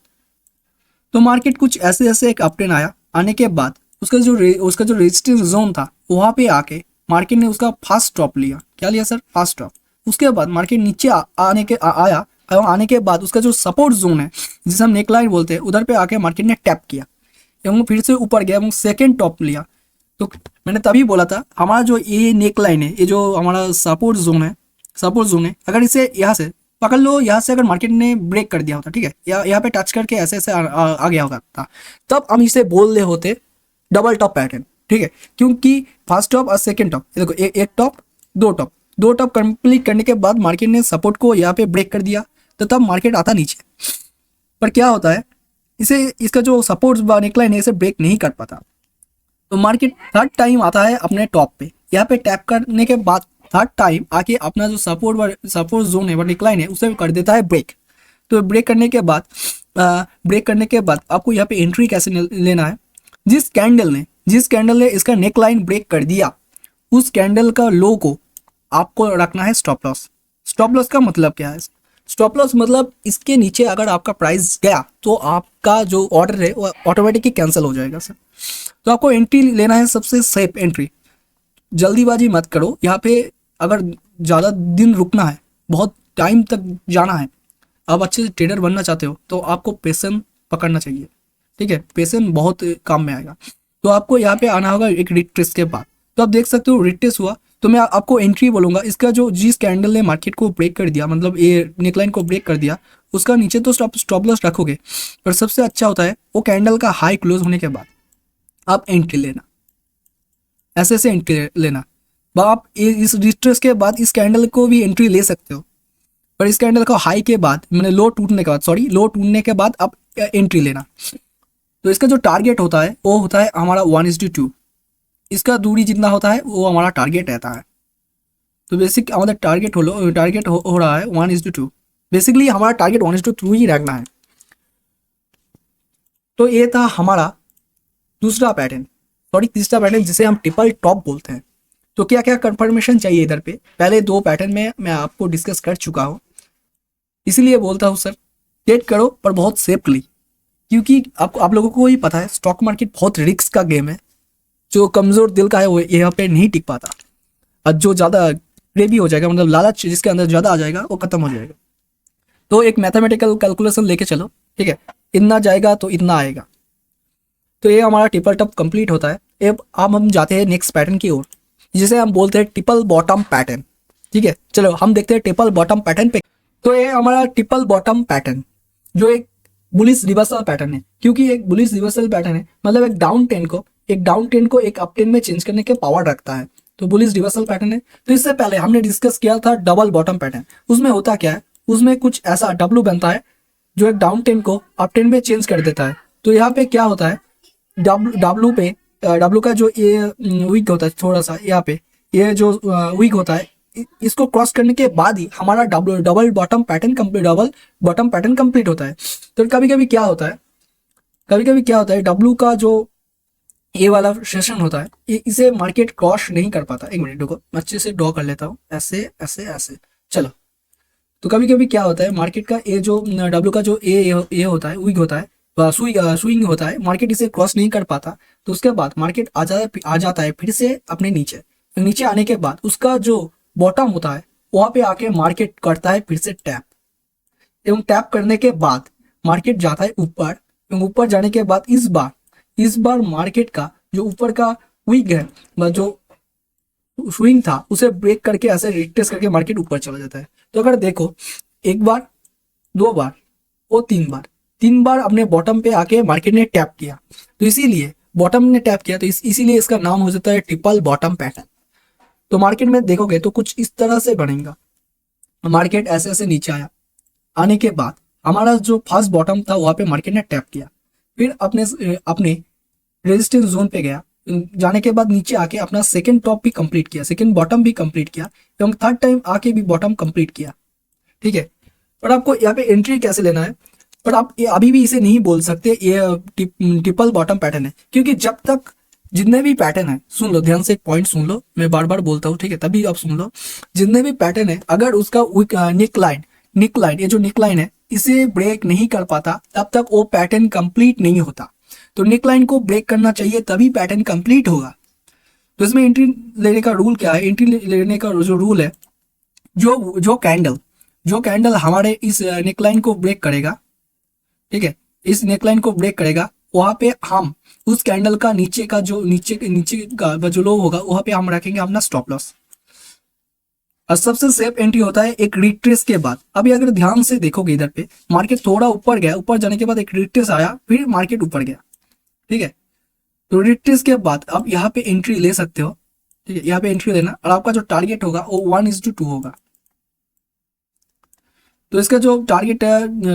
तो मार्केट कुछ ऐसे एक अपट्रेंड आया, आने के बाद उसका जो रेजिस्टेंस जोन था वहाँ पे आके मार्केट ने उसका फास्ट ड्रॉप लिया। क्या लिया सर, फास्ट ड्रॉप। उसके बाद मार्केट नीचे आने के बाद उसका जो सपोर्ट जोन है, जिसे हम नेकलाइन बोलते हैं, उधर पे आके मार्केट ने टैप किया एवं फिर से ऊपर गया एवं सेकेंड टॉप लिया। तो मैंने तभी बोला था हमारा जो ये नेकलाइन है, ये जो हमारा सपोर्ट जोन है, अगर इसे यहाँ से पकड़ लो, यहाँ से अगर मार्केट ने ब्रेक कर दिया होता, ठीक है, यहाँ पे टच करके ऐसे आ गया होगा था, तब हम इसे बोल रहे होते डबल टॉप पैटर्न, ठीक है, क्योंकि फर्स्ट टॉप और सेकेंड टॉप, देखो एक टॉप, दो टॉप कंप्लीट करने के बाद मार्केट ने सपोर्ट को यहाँ पे ब्रेक कर दिया, तो तब मार्केट आता नीचे। पर क्या होता है, इसका जो सपोर्ट नेकलाइन है इसे ब्रेक नहीं कर पाता, तो मार्केट थर्ड टाइम आता है अपने टॉप पे, यहाँ पे टैप करने के बाद थर्ड टाइम आके अपना जो सपोर्ट जोन है, नेकलाइन है, उसे कर देता है ब्रेक। तो ब्रेक करने के बाद आपको यहाँ पे एंट्री कैसे लेना है, जिस कैंडल ने इसका नेकलाइन ब्रेक कर दिया, उस कैंडल का लो को आपको रखना है स्टॉप लॉस। स्टॉप लॉस का मतलब क्या है? स्टॉप लॉस मतलब इसके नीचे अगर आपका प्राइस गया तो आपका जो ऑर्डर है वो ऑटोमेटिकली कैंसिल हो जाएगा सर। तो आपको एंट्री लेना है सबसे सेफ एंट्री। जल्दीबाजी मत करो यहाँ पे। अगर ज़्यादा दिन रुकना है, बहुत टाइम तक जाना है, आप अच्छे से ट्रेडर बनना चाहते हो तो आपको पेशेंस पकड़ना चाहिए। ठीक है, पेशेंस बहुत काम में आएगा। तो आपको यहाँ पे आना होगा एक रिट्रेस के बाद। तो आप देख सकते हो रिट्रेस हुआ तो मैं आपको एंट्री बोलूँगा। इसका जो जिस कैंडल ने मार्केट को ब्रेक कर दिया, मतलब ये नेकलाइन को ब्रेक कर दिया, उसका नीचे तो स्टॉप लॉस रखोगे, पर सबसे अच्छा होता है वो कैंडल का हाई क्लोज होने के बाद आप एंट्री लेना। ऐसे से एंट्री लेना। आप इस रिट्रेस के बाद इस कैंडल को भी एंट्री ले सकते हो, पर इस कैंडल का हाई के बाद, मैंने लो टूटने के बाद आप एंट्री लेना। तो इसका जो टारगेट होता है वो होता है हमारा 1:2। इसका दूरी जितना होता है वो हमारा टारगेट रहता है। तो बेसिक हमारा टारगेट हो रहा है 1:2। बेसिकली हमारा टारगेट 1:2 ही रखना है। तो ये था हमारा तीसरा पैटर्न जिसे हम ट्रिपल टॉप बोलते हैं। तो क्या क्या कंफर्मेशन चाहिए इधर पे? पहले दो पैटर्न में मैं आपको डिस्कस कर चुका हूँ, इसीलिए बोलता हूँ सर ट्रेड करो पर बहुत सेफली, क्योंकि आप लोगों को ही पता है स्टॉक मार्केट बहुत रिस्क का गेम है। जो कमज़ोर दिल का है वो यहाँ पे नहीं टिक पाता, और जो ज़्यादा ग्रेवी हो जाएगा, मतलब लालच जिसके अंदर ज़्यादा आ जाएगा, वो खत्म हो जाएगा। तो एक मैथमेटिकल कैलकुलेशन लेके चलो, ठीक है, इतना जाएगा तो इतना आएगा। तो ये हमारा ट्रिपल टॉप कंप्लीट होता है। अब हम जाते हैं नेक्स्ट पैटर्न की ओर, जिसे हम बोलते हैं ट्रिपल बॉटम पैटर्न। ठीक है, चलो हम देखते हैं ट्रिपल बॉटम पैटर्न पे। तो ये हमारा ट्रिपल बॉटम पैटर्न जो एक बुलिश रिवर्सल पैटर्न है, क्योंकि एक बुलिश रिवर्सल पैटर्न है मतलब एक डाउन ट्रेंड को एक अप ट्रेंड में चेंज करने के पावर रखता है। तो बुलिश रिवर्सल पैटर्न है। तो इससे पहले हमने डिस्कस किया था डबल बॉटम पैटर्न। उसमें होता क्या है, उसमें कुछ ऐसा डब्लू बनता है जो एक डाउन ट्रेंड को अप ट्रेंड में चेंज कर देता है। तो यहाँ पे क्या होता है, डब्लू का जो ये वीक होता है थोड़ा सा, यहाँ पे ये जो वीक होता है, इसको क्रॉस करने के बाद ही हमारा डबल बॉटम पैटर्न कंप्लीट होता है। तो कभी कभी क्या होता है डब्लू का जो ये वाला सेशन होता है, इसे मार्केट क्रॉस नहीं कर पाता। एक मिनट रुको, मैं अच्छे से ड्रॉ कर लेता हूँ, ऐसे ऐसे ऐसे, चलो। तो कभी कभी क्या होता है, मार्केट का ये जो डब्लू का जो ये होता है, वीक होता है, स्विंग होता है, मार्केट इसे क्रॉस नहीं कर पाता। तो उसके बाद मार्केट आ जाता है फिर से अपने नीचे आने के बाद उसका जो बॉटम होता है वहां पे आके मार्केट करता है फिर से टैप, एवं टैप करने के बाद मार्केट जाता है ऊपर, एवं ऊपर जाने के बाद इस बार मार्केट का जो ऊपर का वीक है, जो स्विंग था, उसे ब्रेक करके ऐसे रिट्रेस करके मार्केट ऊपर चला जाता है। तो अगर देखो, एक बार, दो बार और तीन बार अपने बॉटम पे आके मार्केट ने टैप किया, तो इसीलिए बॉटम ने टैप किया, तो इसीलिए इसका नाम हो जाता है ट्रिपल बॉटम पैटर्न। तो मार्केट में देखोगे तो कुछ इस तरह से बनेगा। मार्केट ऐसे ऐसे नीचे आने के बाद हमारा जो फर्स्ट बॉटम था वहां पे मार्केट ने टैप किया, फिर अपने रेजिस्टेंस जोन पे गया, जाने के बाद नीचे आके अपना सेकंड टॉप भी कंप्लीट किया, सेकंड बॉटम भी कंप्लीट किया, एवं थर्ड टाइम आके भी बॉटम कंप्लीट किया। ठीक है, और आपको यहाँ पे एंट्री कैसे लेना है, पर आप ये अभी भी इसे नहीं बोल सकते ये ट्रिपल बॉटम पैटर्न है, क्योंकि जब तक जितने भी पैटर्न है, सुन लो ध्यान से, एक पॉइंट सुन लो, मैं बार बार बोलता हूँ, ठीक है, तभी आप सुन लो। जितने भी पैटर्न है, अगर उसका नेक लाइन ये जो नेक लाइन है इसे ब्रेक नहीं कर पाता, तब तक वो पैटर्न कंप्लीट नहीं होता। तो नेक लाइन को ब्रेक करना चाहिए तभी पैटर्न कंप्लीट होगा। तो इसमें एंट्री लेने का रूल क्या है? एंट्री लेने का जो रूल है, जो कैंडल हमारे इस नेकलाइन को ब्रेक करेगा, ठीक है, इस नेकलाइन को ब्रेक करेगा, वहां पे हम उस कैंडल का नीचे का जो लो होगा वहां पे हम रखेंगे अपना स्टॉप लॉस। और सबसे सेफ एंट्री होता है एक रिट्रेस के बाद। अभी अगर ध्यान से देखोगे, इधर पे मार्केट थोड़ा ऊपर गया, ऊपर जाने के बाद एक रिट्रेस आया, फिर मार्केट ऊपर गया, ठीक है। तो रिट्रेस के बाद आप यहाँ पे एंट्री ले सकते हो, ठीक है, यहाँ पे एंट्री लेना, और आपका जो टारगेट होगा वो 1:2 होगा। तो इसका जो टारगेट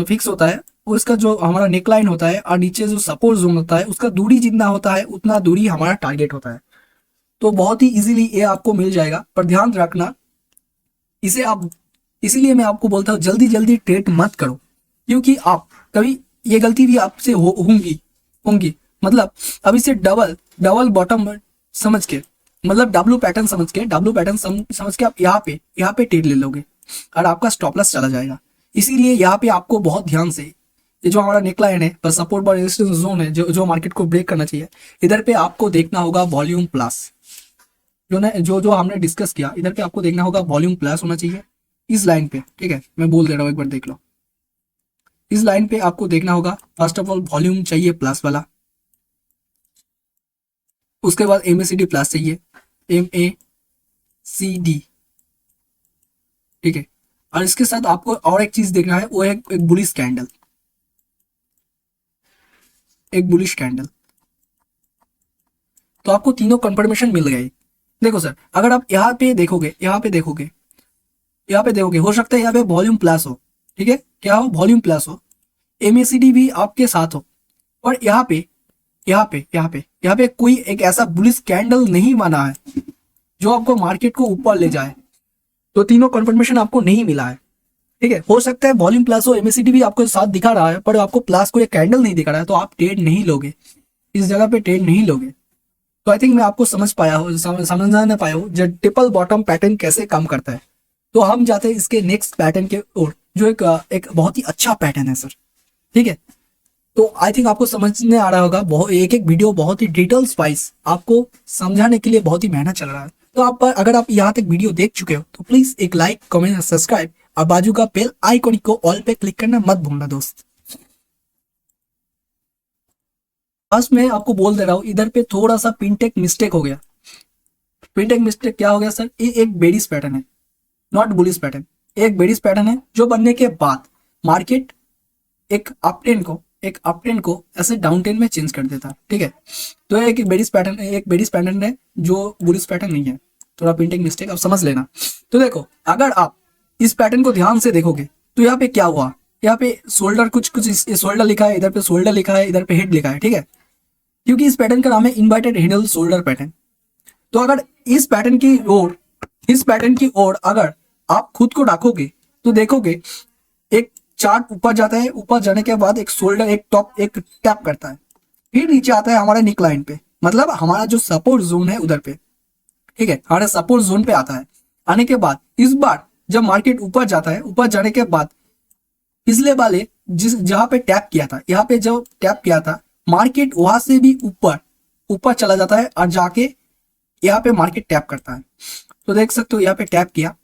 फिक्स होता है, वो इसका जो हमारा नेकलाइन होता है और नीचे जो सपोर्ट जोन होता है, उसका दूरी जितना होता है उतना दूरी हमारा टारगेट होता है। तो बहुत ही इजीली ये आपको मिल जाएगा, पर ध्यान रखना इसीलिए मैं आपको बोलता हूँ जल्दी ट्रेड मत करो, क्योंकि आप कभी ये गलती भी आपसे होंगी। मतलब अभी से डबल बॉटम समझ के मतलब डब्ल्यू पैटर्न समझ के, डब्ल्यू पैटर्न समझ के आप यहाँ पे ट्रेड ले लोगे और आपका स्टॉप लॉस चला जाएगा। इसीलिए यहाँ पे आपको बहुत ध्यान से, ये जो हमारा नेकलाइन है पर सपोर्ट और रेजिस्टेंस जोन है, जो मार्केट को ब्रेक करना चाहिए, इधर पे आपको देखना होगा वॉल्यूम प्लस, जो हमने डिस्कस किया, इधर पे आपको देखना होगा वॉल्यूम प्लस होना चाहिए इस लाइन पे। ठीक है, मैं बोल दे रहा हूँ, एक बार देख लो। इस लाइन पे आपको देखना होगा फर्स्ट ऑफ ऑल वॉल्यूम चाहिए प्लस वाला, उसके बाद MACD प्लस चाहिए, MACD। ठीक है, और इसके साथ आपको और एक चीज देखना है, वो है एक बुलिश कैंडल, एक बुलिश कैंडल। तो आपको तीनों कंफर्मेशन मिल गए। देखो सर, अगर आप यहाँ पे देखोगे, हो सकता है यहाँ पे वॉल्यूम प्लस हो। ठीक है, क्या हो, वॉल्यूम प्लस हो, MACD भी आपके साथ हो, और यहाँ पे कोई एक ऐसा बुलिश कैंडल नहीं बना है जो आपको मार्केट को ऊपर ले जाए। तो तीनों कंफर्मेशन आपको नहीं मिला है। ठीक है, हो सकता है वॉल्यूम प्लस हो, MACD भी आपको साथ दिखा रहा है, पर आपको प्लस को एक कैंडल नहीं दिखा रहा है, तो आप ट्रेड नहीं लोगे, इस जगह पे ट्रेड नहीं लोगे। तो आई थिंक मैं आपको समझ पाया हूँ जो ट्रिपल बॉटम पैटर्न कैसे काम करता है। तो हम जाते हैं इसके नेक्स्ट पैटर्न के ओर, जो एक बहुत ही अच्छा पैटर्न है सर। ठीक है, तो आई थिंक आपको समझने आ रहा होगा, बहुत एक वीडियो बहुत ही डिटेल्स वाइज आपको समझाने के लिए बहुत ही मेहनत चल रहा है। तो अगर आप यहाँ तक वीडियो देख चुके हो तो प्लीज एक लाइक, कमेंट और सब्सक्राइब, और बाजू का बेल आइकॉन को ऑल पे क्लिक करना मत भूलना दोस्त। बस मैं आपको बोल दे रहा हूँ, इधर पे थोड़ा सा पिनटेक मिस्टेक हो गया। पिनटेक मिस्टेक क्या हो गया सर, ये एक बेरिश पैटर्न है, नॉट बुलिश पैटर्न। एक बेरिश पैटर्न है जो बनने के बाद मार्केट एक अपट्रेंड को ऐसे डाउन ट्रेंड में चेंज कर देता है। ठीक है, तो एक बेरिश पैटर्न है जो बुलिश पैटर्न नहीं है। थोड़ा प्रिंटिंग मिस्टेक आप समझ लेना। तो देखो, अगर आप इस पैटर्न को ध्यान से देखोगे तो यहाँ पे क्या हुआ, यहाँ पे शोल्डर कुछ शोल्डर लिखा है, इधर पे शोल्डर लिखा है, इधर पे हेड लिखा है। ठीक है, क्योंकि इस पैटर्न का नाम है इन्वर्टेड हेड शोल्डर पैटर्न। तो अगर इस पैटर्न की ओर अगर आप खुद को रखोगे तो देखोगे एक चार्ट ऊपर जाता है, ऊपर जाने के बाद एक शोल्डर, एक टैप करता है, फिर नीचे आता है हमारे नेक लाइन पे, मतलब हमारा जो सपोर्ट जोन है उधर पे। ठीक है, हमारे सपोर्ट जोन पे आता है। आने के बाद इस बार जब मार्केट ऊपर जाता है, ऊपर जाने के बाद पिछले वाले जहां पे टैप किया था, यहाँ पे जो टैप किया था, मार्केट वहां से भी ऊपर चला जाता है और जाके यहाँ पे मार्केट टैप करता है। तो देख सकते हो, यहाँ पे टैप किया,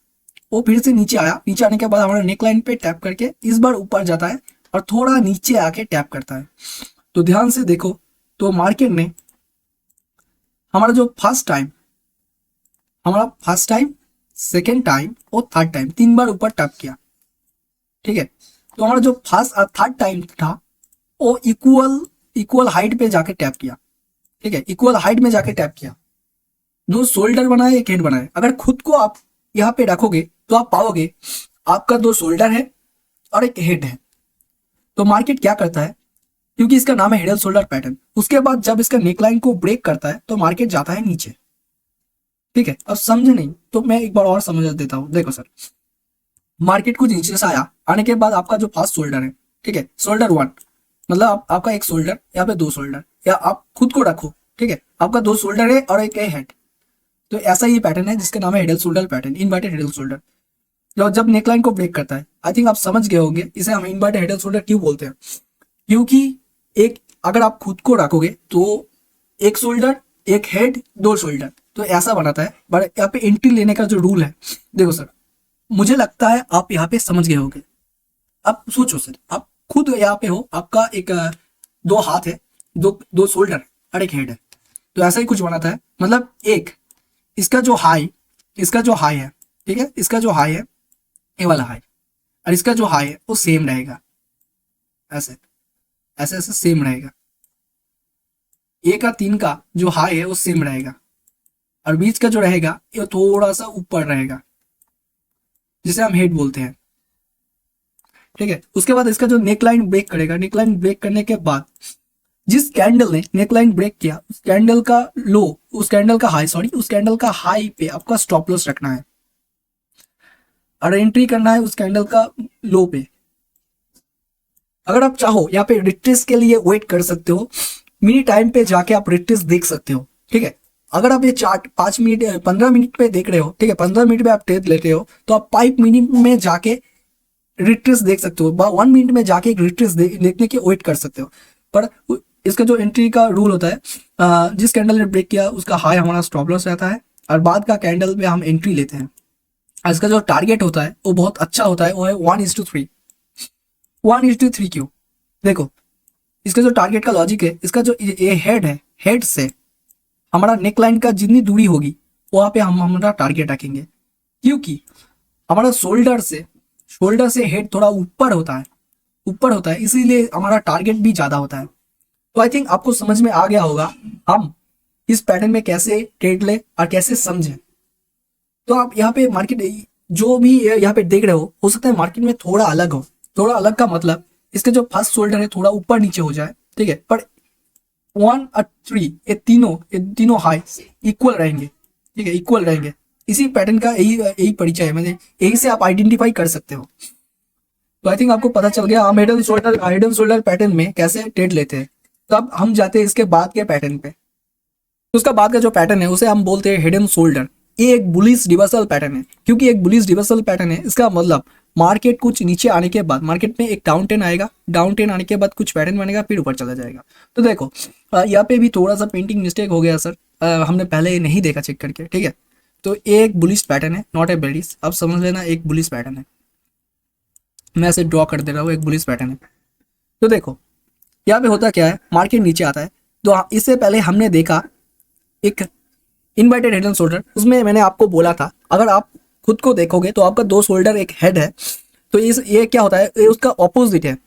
वो फिर से नीचे आया, नीचे आने के बाद हमारा नेक लाइन पे टैप करके इस बार ऊपर जाता है और थोड़ा नीचे आके टैप करता है। तो ध्यान से देखो, तो मार्केट ने हमारा जो फर्स्ट टाइम, सेकेंड टाइम और थर्ड टाइम 3 बार ऊपर टैप किया। ठीक है, तो हमारा जो फर्स्ट और थर्ड टाइम था वो इक्वल हाइट पे जाके टैप किया। ठीक है, इक्वल हाइट में जाके टैप किया, 2 शोल्डर बनाए, एक हेड बनाए। अगर खुद को आप यहाँ पे रखोगे तो आप पाओगे आपका 2 शोल्डर है और एक हेड है। तो मार्केट क्या करता है, क्योंकि इसका नाम है हेड एंड शोल्डर पैटर्न, उसके बाद जब इसका नेकलाइन को ब्रेक करता है तो मार्केट जाता है नीचे। ठीक है, अब समझे नहीं तो मैं एक बार और समझ देता हूं। देखो सर, मार्केट कुछ नीचे से आया, आने के बाद आपका जो फर्स्ट शोल्डर है, ठीक है, शोल्डर 1, मतलब आपका एक शोल्डर, यहाँ पे 2 शोल्डर, या आप खुद को रखो। ठीक है, आपका 2 शोल्डर है और एक हेड। तो ऐसा ही पैटर्न है जिसका नाम है head and shoulder pattern, inverted head and shoulder. जब नेकलाइन को ब्रेक करता है, आई थिंक आप समझ गए होंगे इसे हम इन्वर्टेड हेड एंड शोल्डर क्यों बोलते हैं। क्योंकि एक अगर आप खुद को रखोगे तो एक शोल्डर, एक हेड, 2 शोल्डर, तो ऐसा बनाता है। बट यहाँ पे एंट्री लेने का जो रूल है, देखो सर, मुझे लगता है आप यहाँ पे समझ गए होंगे। अब सोचो सर, आप खुद यहाँ पे हो, आपका एक 2 हाथ है, दो शोल्डर और एक हेड है, तो ऐसा ही कुछ बनाता है। मतलब एक इसका जो हाई है, ठीक है, इसका जो हाई है, ये वाला हाई, और इसका जो हाई है वो सेम रहेगा, ऐसे ऐसे ऐसे सेम रहेगा। 1 और 3 का जो हाई है वो सेम रहेगा, और बीच का जो रहेगा ये थोड़ा सा ऊपर रहेगा, जिसे हम हेड बोलते हैं। ठीक है, उसके बाद इसका जो नेकलाइन ब्रेक करेगा, नेकलाइन ब्रेक करने के बाद जिस कैंडल ने नेकलाइन ब्रेक किया, उस कैंडल का हाई पे आपका स्टॉप लॉस रखना है और एंट्री करना है उस कैंडल का लो पे। अगर आप चाहो यहाँ पे रिट्रेस के लिए वेट कर सकते हो, मिनी टाइम पे जाके आप रिट्रेस देख सकते हो। ठीक है, अगर आप ये चार्ट 5 मिनट 15 मिनट पे देख रहे हो, ठीक है, 15 मिनट पे आप ट्रेड लेते हो, तो आप 5 मिनट में जाके रिट्रेस देख सकते हो, 1 मिनट में जाके एक रिट्रेस देखने के वेट कर सकते हो। पर इसका जो एंट्री का रूल होता है, जिस कैंडल ने ब्रेक किया उसका हाई हमारा स्टॉप लॉस रहता है, और बाद का कैंडल पे हम एंट्री लेते हैं। इसका जो टारगेट होता है वो बहुत अच्छा होता है, वो है 1:3। 1:3 क्यों? देखो, इसका जो टारगेट का लॉजिक है, इसका जो ये हेड है, हेड से हमारा नेक लाइन का जितनी दूरी होगी वहां पे हम हमारा टारगेट रखेंगे, क्योंकि हमारा शोल्डर से हेड थोड़ा ऊपर होता है, इसीलिए हमारा टारगेट भी ज्यादा होता है। तो आई थिंक आपको समझ में आ गया होगा हम इस पैटर्न में कैसे ट्रेड ले और कैसे समझें। तो आप यहाँ पे मार्केट जो भी यहाँ पे देख रहे हो सकता है मार्केट में थोड़ा अलग हो। थोड़ा अलग का मतलब इसके जो फर्स्ट शोल्डर है थोड़ा ऊपर नीचे हो जाए, ठीक है, पर 1 और 3 ये तीनों हाई इक्वल रहेंगे, ठीक है, इक्वल रहेंगे। इसी पैटर्न का यही परिचय है, मतलब यही से आप आइडेंटिफाई कर सकते हो। तो आई थिंक आपको पता चल गया हम हेड एंड शोल्डर पैटर्न में कैसे ट्रेड लेते हैं। तो अब हम जाते हैं इसके बाद के पैटर्न पे। तो उसका बाद का जो पैटर्न है उसे हम बोलते हैं हेड एंड शोल्डर। ये एक बुलिश रिवर्सल पैटर्न है। क्योंकि एक बुलिश रिवर्सल पैटर्न है, इसका मतलब मार्केट कुछ नीचे आने के बाद मार्केट में एक डाउन ट्रेंड आएगा, डाउन ट्रेंड आने के बाद कुछ पैटर्न बनेगा, फिर ऊपर चला जाएगा। तो देखो यहाँ पे भी थोड़ा सा पेंटिंग मिस्टेक हो गया सर, हमने पहले नहीं देखा चेक करके, ठीक है। तो एक बुलिश पैटर्न है, नॉट ए बेरिश, अब समझ लेना एक बुलिश पैटर्न है। मैं ऐसे ड्रॉ कर दे रहा हूँ, एक बुलिश पैटर्न है। तो देखो यहाँ पे होता क्या है, मार्केट नीचे आता है, तो इससे पहले हमने देखा एक इन्वर्टेड हेड एंड शोल्डर। उसमें मैंने आपको बोला था अगर आप खुद को देखोगे तो आपका 2 शोल्डर एक हेड है, तो ये क्या होता है, ये उसका ऑपोजिट है।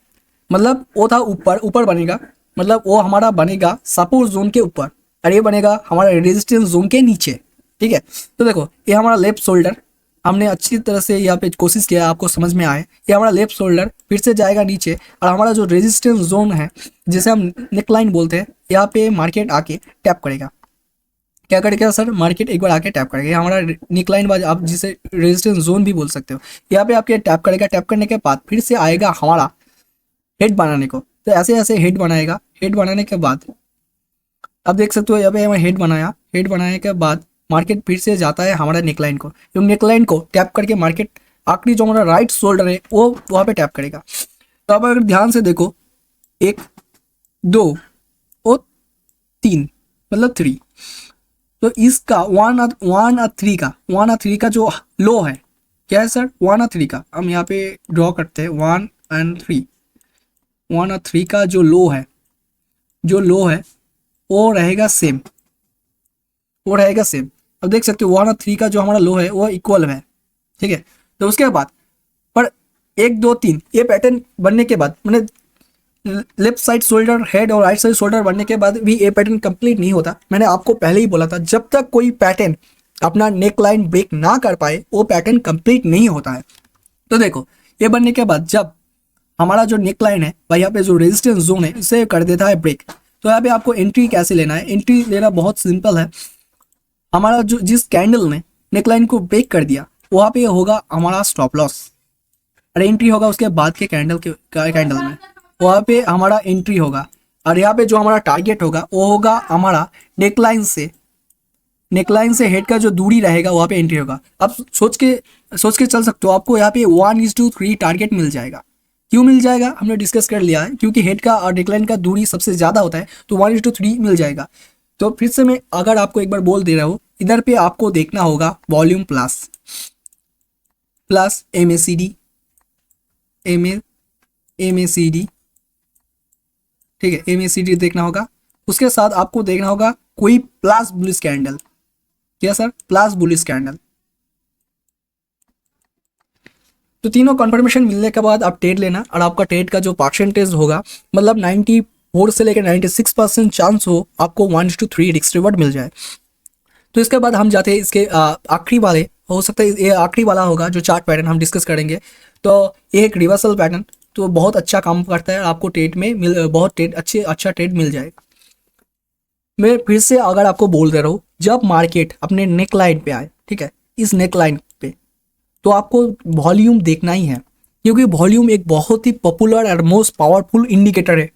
मतलब वो था ऊपर बनेगा, मतलब वो हमारा बनेगा सपोर्ट जोन के ऊपर, और ये बनेगा हमारा रेजिस्टेंस जोन के नीचे, ठीक है। तो देखो ये हमारा लेफ्ट शोल्डर, हमने अच्छी तरह से यहाँ पे कोशिश किया आपको समझ में आए। ये हमारा लेफ्ट शोल्डर फिर से जाएगा नीचे, और हमारा जो रेजिस्टेंस जोन है जिसे हम नेक लाइन बोलते हैं, यहाँ पे मार्केट आके टैप करेगा। क्या करेगा सर, मार्केट एक बार आके टैप करेगा। ये हमारा नेक लाइन बाज आप जिसे रेजिस्टेंस जोन भी बोल सकते हो, यहाँ पे आपके टैप करेगा। टैप करने के बाद फिर से आएगा हमारा हेड बनाने को, तो ऐसे ऐसे हेड बनाएगा। हेड बनाने के बाद अब देख सकते हो यहाँ पे हमें हेड बनाया। हेड बनाने के बाद मार्केट फिर से जाता है हमारा नेकलाइन को, क्योंकि नेकलाइन को टैप करके मार्केट आखिरी जो हमारा राइट शोल्डर है वो वहाँ पे टैप करेगा। तो अब अगर ध्यान से देखो 1 2 और 3 मतलब 3, तो इसका 1 और 3 का जो लो है क्या है सर, 1 और 3 का हम यहाँ पे ड्रॉ करते हैं। 1 और 3 का जो लो है वो रहेगा सेम, अब देख सकते हो 1 और 3 का जो हमारा लो है वो इक्वल है, ठीक है। तो उसके बाद पर 1 2 3 ये पैटर्न बनने के बाद, मैंने लेफ्ट साइड शोल्डर हेड और राइट साइड शोल्डर बनने के बाद भी ये पैटर्न कंप्लीट नहीं होता। मैंने आपको पहले ही बोला था जब तक कोई पैटर्न अपना नेक लाइन ब्रेक ना कर पाए वो पैटर्न कंप्लीट नहीं होता है। तो देखो ये बनने के बाद जब हमारा जो नेक लाइन है भाई, यहाँ पे जो रेजिस्टेंस जोन है इसे कर देता है ब्रेक। तो यहाँ पे आपको एंट्री कैसे लेना है, एंट्री लेना बहुत सिंपल है। हमारा जो जिस कैंडल ने नेक लाइन को ब्रेक कर दिया वहाँ पे होगा हमारा स्टॉप लॉस, और एंट्री होगा उसके बाद के कैंडल में, वहाँ पे हमारा एंट्री होगा। और यहाँ पे जो हमारा टारगेट होगा वो होगा हमारा नेकलाइन से हेड का जो दूरी रहेगा वहाँ पे एंट्री होगा। अब सोच के चल सकते हो, आपको यहाँ पे 1:3 टारगेट मिल जाएगा। क्यों मिल जाएगा हमने डिस्कस कर लिया है, क्योंकि हेड का और नेकलाइन का दूरी सबसे ज़्यादा होता है, तो 1:3 मिल जाएगा। तो फिर से मैं अगर आपको एक बार बोल दे रहा हूँ, इधर पे आपको देखना होगा वॉल्यूम प्लस MACD, ठीक है, MACD देखना होगा। उसके साथ आपको देखना होगा कोई प्लस बुलिश कैंडल, क्या सर, प्लस बुलिश कैंडल। तो तीनों कंफर्मेशन मिलने के बाद आप ट्रेड लेना, और आपका ट्रेड का जो परसेंटेज होगा मतलब 94 से लेकर 96% चांस हो आपको 1:3 रिस्क रिवॉर्ड मिल जाए। तो इसके बाद हम जाते हैं इसके आखिरी वाले, हो सकता है ये आखिरी वाला होगा जो चार्ट पैटर्न हम डिस्कस करेंगे। तो ये एक रिवर्सल पैटर्न, तो बहुत अच्छा काम करता है, आपको ट्रेड में बहुत अच्छा ट्रेड मिल जाएगा। मैं फिर से अगर आपको बोल दे रहा हूँ, जब मार्केट अपने नेक लाइन पे आए, ठीक है, इस नेक लाइन पे, तो आपको वॉल्यूम देखना ही है, क्योंकि वॉल्यूम एक बहुत ही पॉपुलर और मोस्ट पावरफुल इंडिकेटर है।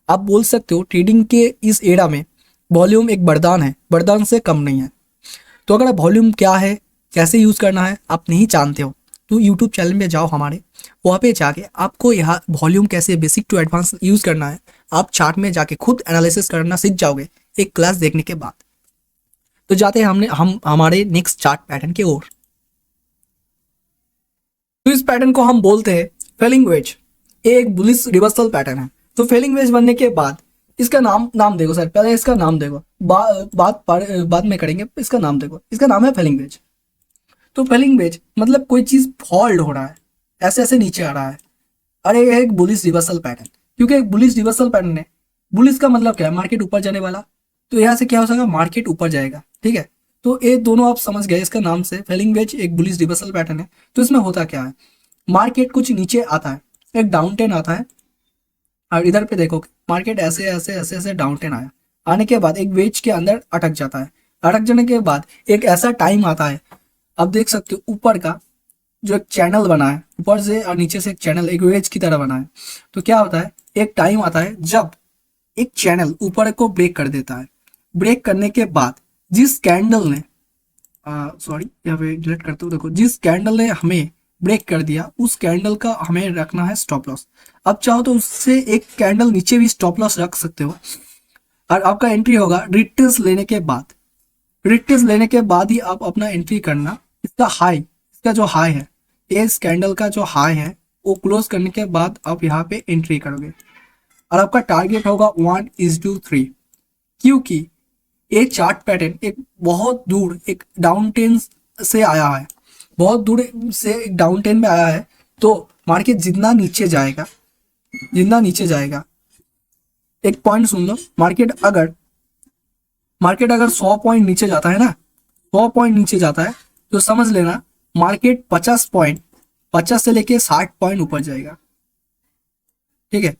आप बोल सकते हो ट्रेडिंग के इस एरा में वॉल्यूम एक वरदान है, वरदान से कम नहीं है। तो अगर वॉल्यूम क्या है, कैसे यूज़ करना है आप नहीं जानते हो, तो यूट्यूब चैनल में जाओ हमारे, वहाँ पे जाके आपको यहाँ वॉल्यूम कैसे बेसिक टू एडवांस यूज़ करना है आप चार्ट में जाके खुद एनालिसिस करना सीख जाओगे एक क्लास देखने के बाद। तो जाते हैं हम हमारे नेक्स्ट चार्ट पैटर्न की ओर। तो इस पैटर्न को हम बोलते हैं फेलिंग वेज। ये एक बुलिश रिवर्सल पैटर्न है। तो फेलिंग वेज बनने के बाद इसका नाम देखो सर, पहले इसका नाम देखो, बाद में करेंगे। इसका नाम देखो, इसका नाम है फेलिंग वेज। तो फेलिंग वेज मतलब कोई चीज फॉल्ट हो रहा है, ऐसे ऐसे नीचे आ रहा है, अरे ये एक बुलिश रिवर्सल पैटर्न। क्योंकि एक बुलिश रिवर्सल पैटर्न है, बुलिश का मतलब क्या है, मार्केट ऊपर जाने वाला। तो यहाँ से क्या हो सकता है, मार्केट ऊपर जाएगा, ठीक है। तो ये दोनों आप समझ गए, इसका नाम से फेलिंग वेज एक बुलिश रिवर्सल पैटर्न है। तो इसमें होता क्या है, मार्केट कुछ नीचे आता है, एक डाउन टेन आता है, और इधर पे देखो मार्केट ऐसे ऐसे ऐसे ऐसे डाउन टेन आया, आने के बाद एक वेज के अंदर अटक जाता है। अटक जाने के बाद एक ऐसा टाइम आता है, आप देख सकते हो ऊपर का जो एक चैनल बना है, ऊपर से और नीचे से एक चैनल एक वेज की तरह बना है। तो क्या होता है, एक टाइम आता है जब एक चैनल ऊपर को ब्रेक कर देता है। ब्रेक करने के बाद जिस कैंडल ने सॉरी यहाँ पे डिलीट करते हो, देखो जिस कैंडल ने हमें ब्रेक कर दिया उस कैंडल का हमें रखना है स्टॉप लॉस। अब चाहो तो उससे एक कैंडल नीचे भी स्टॉप लॉस रख सकते हो, और आपका एंट्री होगा रिट्रेस लेने के बाद। रिट्रेस लेने के बाद ही आप अपना एंट्री करना। इसका हाई, इसका जो हाई है, इस कैंडल का जो हाई है वो क्लोज करने के बाद आप यहाँ पे एंट्री करोगे, और आपका टारगेट होगा 1:3। क्योंकि ये चार्ट पैटर्न एक बहुत दूर एक डाउन टेन से आया है, बहुत दूर से एक डाउन टेन में आया है। तो मार्केट जितना नीचे जाएगा, जितना नीचे जाएगा, एक पॉइंट सुन लो, मार्केट अगर 100 पॉइंट नीचे जाता है ना, 100 पॉइंट नीचे जाता है, तो समझ लेना मार्केट 50 से लेके 60 पॉइंट ऊपर जाएगा, ठीक है।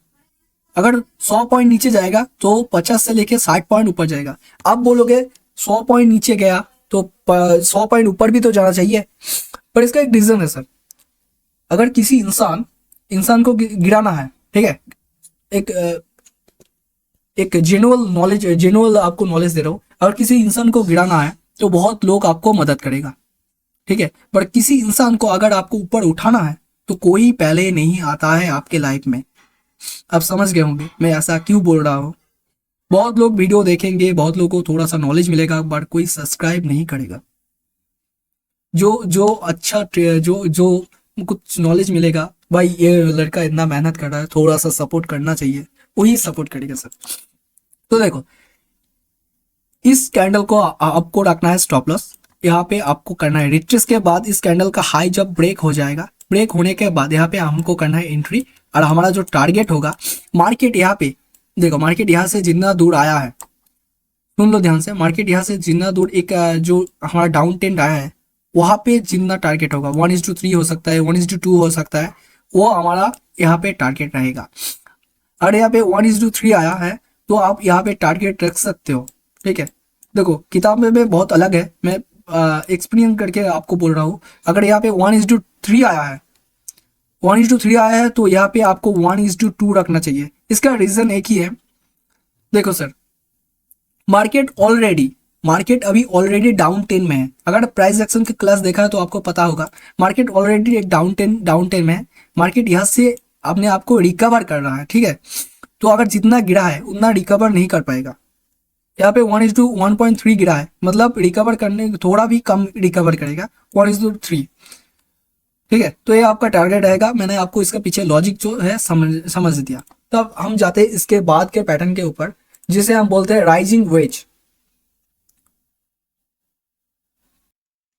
अगर 100 पॉइंट नीचे जाएगा तो 50 से लेके 60 पॉइंट ऊपर जाएगा। आप बोलोगे 100 पॉइंट नीचे गया तो 100 पॉइंट ऊपर भी तो जाना चाहिए, पर इसका एक रीजन है सर। अगर किसी इंसान को गिराना है, ठीक है, एक जेनुअल आपको नॉलेज दे रहा हूँ, अगर किसी इंसान को गिराना है तो बहुत लोग आपको मदद करेगा, ठीक है। पर किसी इंसान को अगर आपको ऊपर उठाना है तो कोई पहले नहीं आता है आपके लाइफ में। आप समझ गए होंगे मैं ऐसा क्यों बोल रहा हूँ। बहुत लोग वीडियो देखेंगे, बहुत लोगों को थोड़ा सा नॉलेज मिलेगा, बट कोई सब्सक्राइब नहीं करेगा। जो अच्छा जो कुछ नॉलेज मिलेगा, भाई ये लड़का इतना मेहनत कर रहा है, थोड़ा सा सपोर्ट करना चाहिए, वही सपोर्ट करेगा सर। तो देखो इस कैंडल को आपको रखना है स्टॉप लॉस, यहाँ पे आपको करना है रिट्रेस के बाद इस कैंडल का हाई जब ब्रेक हो जाएगा, ब्रेक होने के बाद यहाँ पे हमको करना है एंट्री, और हमारा जो टारगेट होगा, मार्केट यहाँ पे देखो, मार्केट यहाँ से जितना दूर आया है, सुन लो ध्यान से, मार्केट यहाँ से जितना दूर एक जो हमारा डाउन ट्रेंड आया है वहां पे जितना टारगेट होगा 1:3 हो सकता है, 1:2 हो सकता है, वो हमारा यहाँ पे टारगेट रहेगा। अगर यहाँ पे 1:3 आया है तो आप यहाँ पे टारगेट रख सकते हो, ठीक है। देखो किताब में बहुत अलग है, मैं एक्सपीरियंस करके आपको बोल रहा हूँ। अगर यहाँ पे 1:3 आया है, 1:3 आया है तो यहाँ पे आपको 1:2 रखना चाहिए। इसका रीजन एक ही है, देखो सर, मार्केट अभी ऑलरेडी डाउन टेन में है। अगर प्राइस एक्शन की क्लास देखा है तो आपको पता होगा, मार्केट ऑलरेडी एक डाउन टेन में है। मार्केट यहाँ से अपने आप को रिकवर कर रहा है, ठीक है। तो अगर जितना गिरा है उतना रिकवर नहीं कर पाएगा। यहाँ पे 1:1.3 गिरा है, मतलब रिकवर करने थोड़ा भी कम रिकवर करेगा, 1:3, ठीक है। तो ये आपका टारगेट रहेगा। मैंने आपको इसका पीछे लॉजिक जो है समझ दिया। तो अब हम जाते हैं इसके बाद के पैटर्न के ऊपर, जिसे हम बोलते हैं राइजिंग वेज।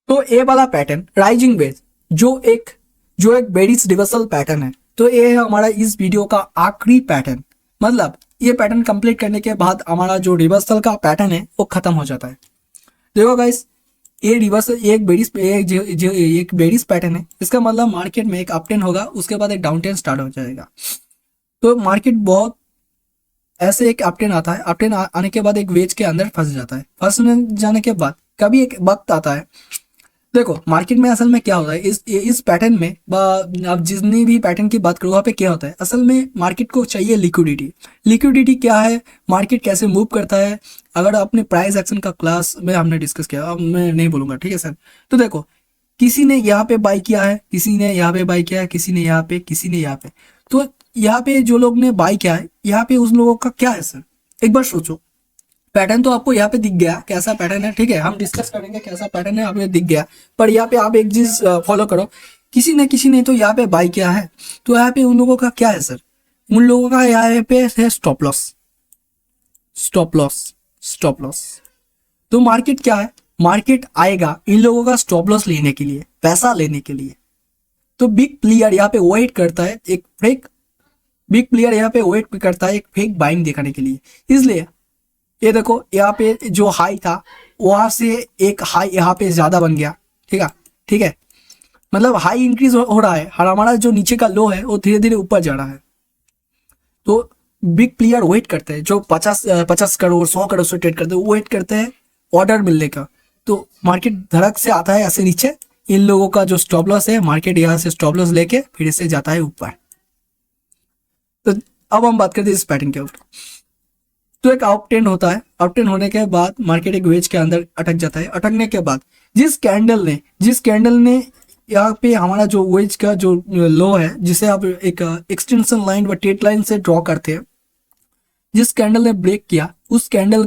तो ये वाला पैटर्न राइजिंग वेज जो एक बेरिश रिवर्सल पैटर्न है, तो ये है हमारा इस वीडियो का आखिरी पैटर्न। मतलब ये पैटर्न कंप्लीट करने के बाद हमारा जो रिवर्सल का पैटर्न है वो खत्म हो जाता है। देखो गाइस, ये रिवर्सल एक बेरिश पैटर्न है। इसका मतलब मार्केट में एक अपटेन होगा, उसके बाद एक डाउनटेन स्टार्ट हो जाएगा। तो मार्केट बहुत ऐसे एक अपटेन आता है, अपटेन आने के बाद एक वेज के अंदर फंस जाता है। फंस जाने के बाद कभी एक वक्त आता है देखो मार्केट में असल में क्या होता है, इस पैटर्न में आप जितनी भी पैटर्न की बात करो वहाँ पे क्या होता है, असल में मार्केट को चाहिए लिक्विडिटी। लिक्विडिटी क्या है, मार्केट कैसे मूव करता है, अगर आपने प्राइस एक्शन का क्लास में हमने डिस्कस किया, अब मैं नहीं बोलूंगा, ठीक है सर। तो देखो किसी ने यहाँ पे बाई किया है, किसी ने यहाँ पे बाई किया है, किसी ने यहाँ पे, किसी ने यहाँ पे, तो यहाँ पे जो लोग ने बाई किया है, यहाँ पे उस लोगों का क्या है सर, एक बार सोचो। पैटर्न तो आपको यहाँ पे दिख गया कैसा पैटर्न है, ठीक है, हम डिस्कस करेंगे कैसा पैटर्न है, आपको दिख गया। पर यहाँ पे आप एक चीज फॉलो करो, किसी ने तो यहाँ पे बाई किया है, तो यहाँ पे उन लोगों का क्या है सर, उन लोगों का यहाँ पे है stop loss, stop loss, stop loss. तो मार्केट क्या है, मार्केट आएगा इन लोगों का स्टॉप लॉस लेने के लिए, पैसा लेने के लिए। तो बिग प्लेयर यहाँ पे वेट करता है एक फेक, बिग प्लेयर यहाँ पे वेट करता है एक फेक बाइंग दिखाने के लिए। इसलिए ये देखो यहाँ पे जो हाई था वहां से एक हाई यहाँ पे ज्यादा बन गया, ठीक है, ठीक है, मतलब हाई इंक्रीज हो रहा है और हमारा जो नीचे का लो है वो धीरे धीरे ऊपर जा रहा है। तो बिग प्लेयर वेट करते हैं, जो 50 करोड़ 100 करोड़ से ट्रेड करते हैं, वो वेट करते हैं ऑर्डर मिलने का। तो मार्केट धड़क से आता है ऐसे नीचे, इन लोगों का जो स्टॉप लॉस है, मार्केट यहाँ से स्टॉप लॉस लेके फिर से जाता है ऊपर। तो अब हम बात करते हैं इस पैटर्न के ऊपर। तो एक अप ट्रेंड होता है, अप ट्रेंड होने के बाद मार्केट एक वेज के अंदर अटक जाता है, अटकने के बाद जिस कैंडल ने यहाँ पे हमारा जो वेज का जो लो है, जिसे आप एक एक्सटेंशन लाइन व टेट लाइन से ड्रॉ करते हैं, जिस कैंडल ने ब्रेक किया उस कैंडल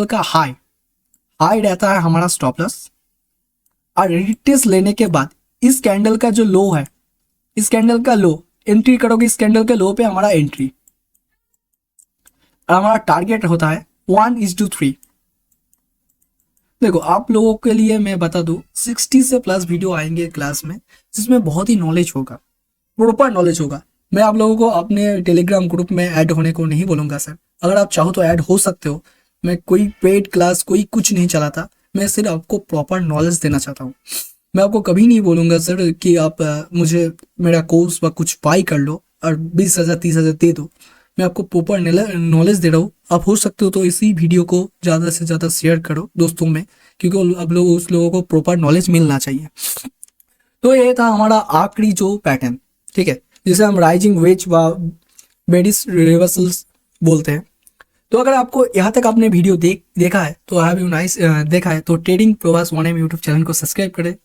का हाई रहता है हमारा स्टॉप लॉस। और रिटेस्ट लेने के बाद इस कैंडल का जो लो है, इस कैंडल का लो एंट्री करोगे, इस कैंडल के लो पे हमारा एंट्री, और हमारा टारगेट होता है 1:3। देखो आप लोगों के लिए मैं बता दूं 60 से प्लस वीडियो आएंगे क्लास में, जिसमें बहुत ही नॉलेज होगा, प्रॉपर नॉलेज होगा। मैं आप लोगों को अपने टेलीग्राम ग्रुप में ऐड होने को नहीं बोलूंगा सर, अगर आप चाहो तो ऐड हो सकते हो। मैं कोई पेड क्लास कोई कुछ नहीं चलाता, मैं सिर्फ आपको प्रॉपर नॉलेज देना चाहता हूँ। मैं आपको कभी नहीं बोलूंगा सर कि आप मुझे मेरा कोर्स व कुछ बाई कर लो और 20,000 30,000 दे दो। मैं आपको प्रॉपर नॉलेज दे रहा हूँ। आप हो सकते हो तो इसी वीडियो को ज़्यादा से ज़्यादा शेयर करो दोस्तों में, क्योंकि अब लोग उस लोगों को प्रॉपर नॉलेज मिलना चाहिए। तो ये था हमारा आखिरी जो पैटर्न, ठीक है, जिसे हम राइजिंग वेज व बेरिश रिवर्सल्स बोलते हैं। तो अगर आपको यहाँ तक आपने वीडियो देखा है तो हैव यू नाइस देखा है तो ट्रेडिंग प्रवास 1M यूट्यूब चैनल को सब्सक्राइब करें।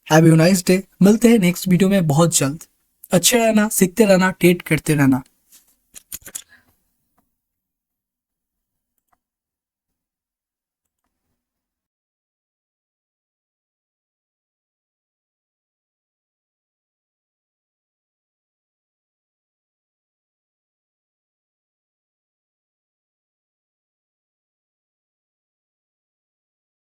हैव यू नाइस डे, मिलते हैं नेक्स्ट वीडियो में बहुत जल्द। अच्छे रहना, सीखते रहना, ट्रेड करते रहना।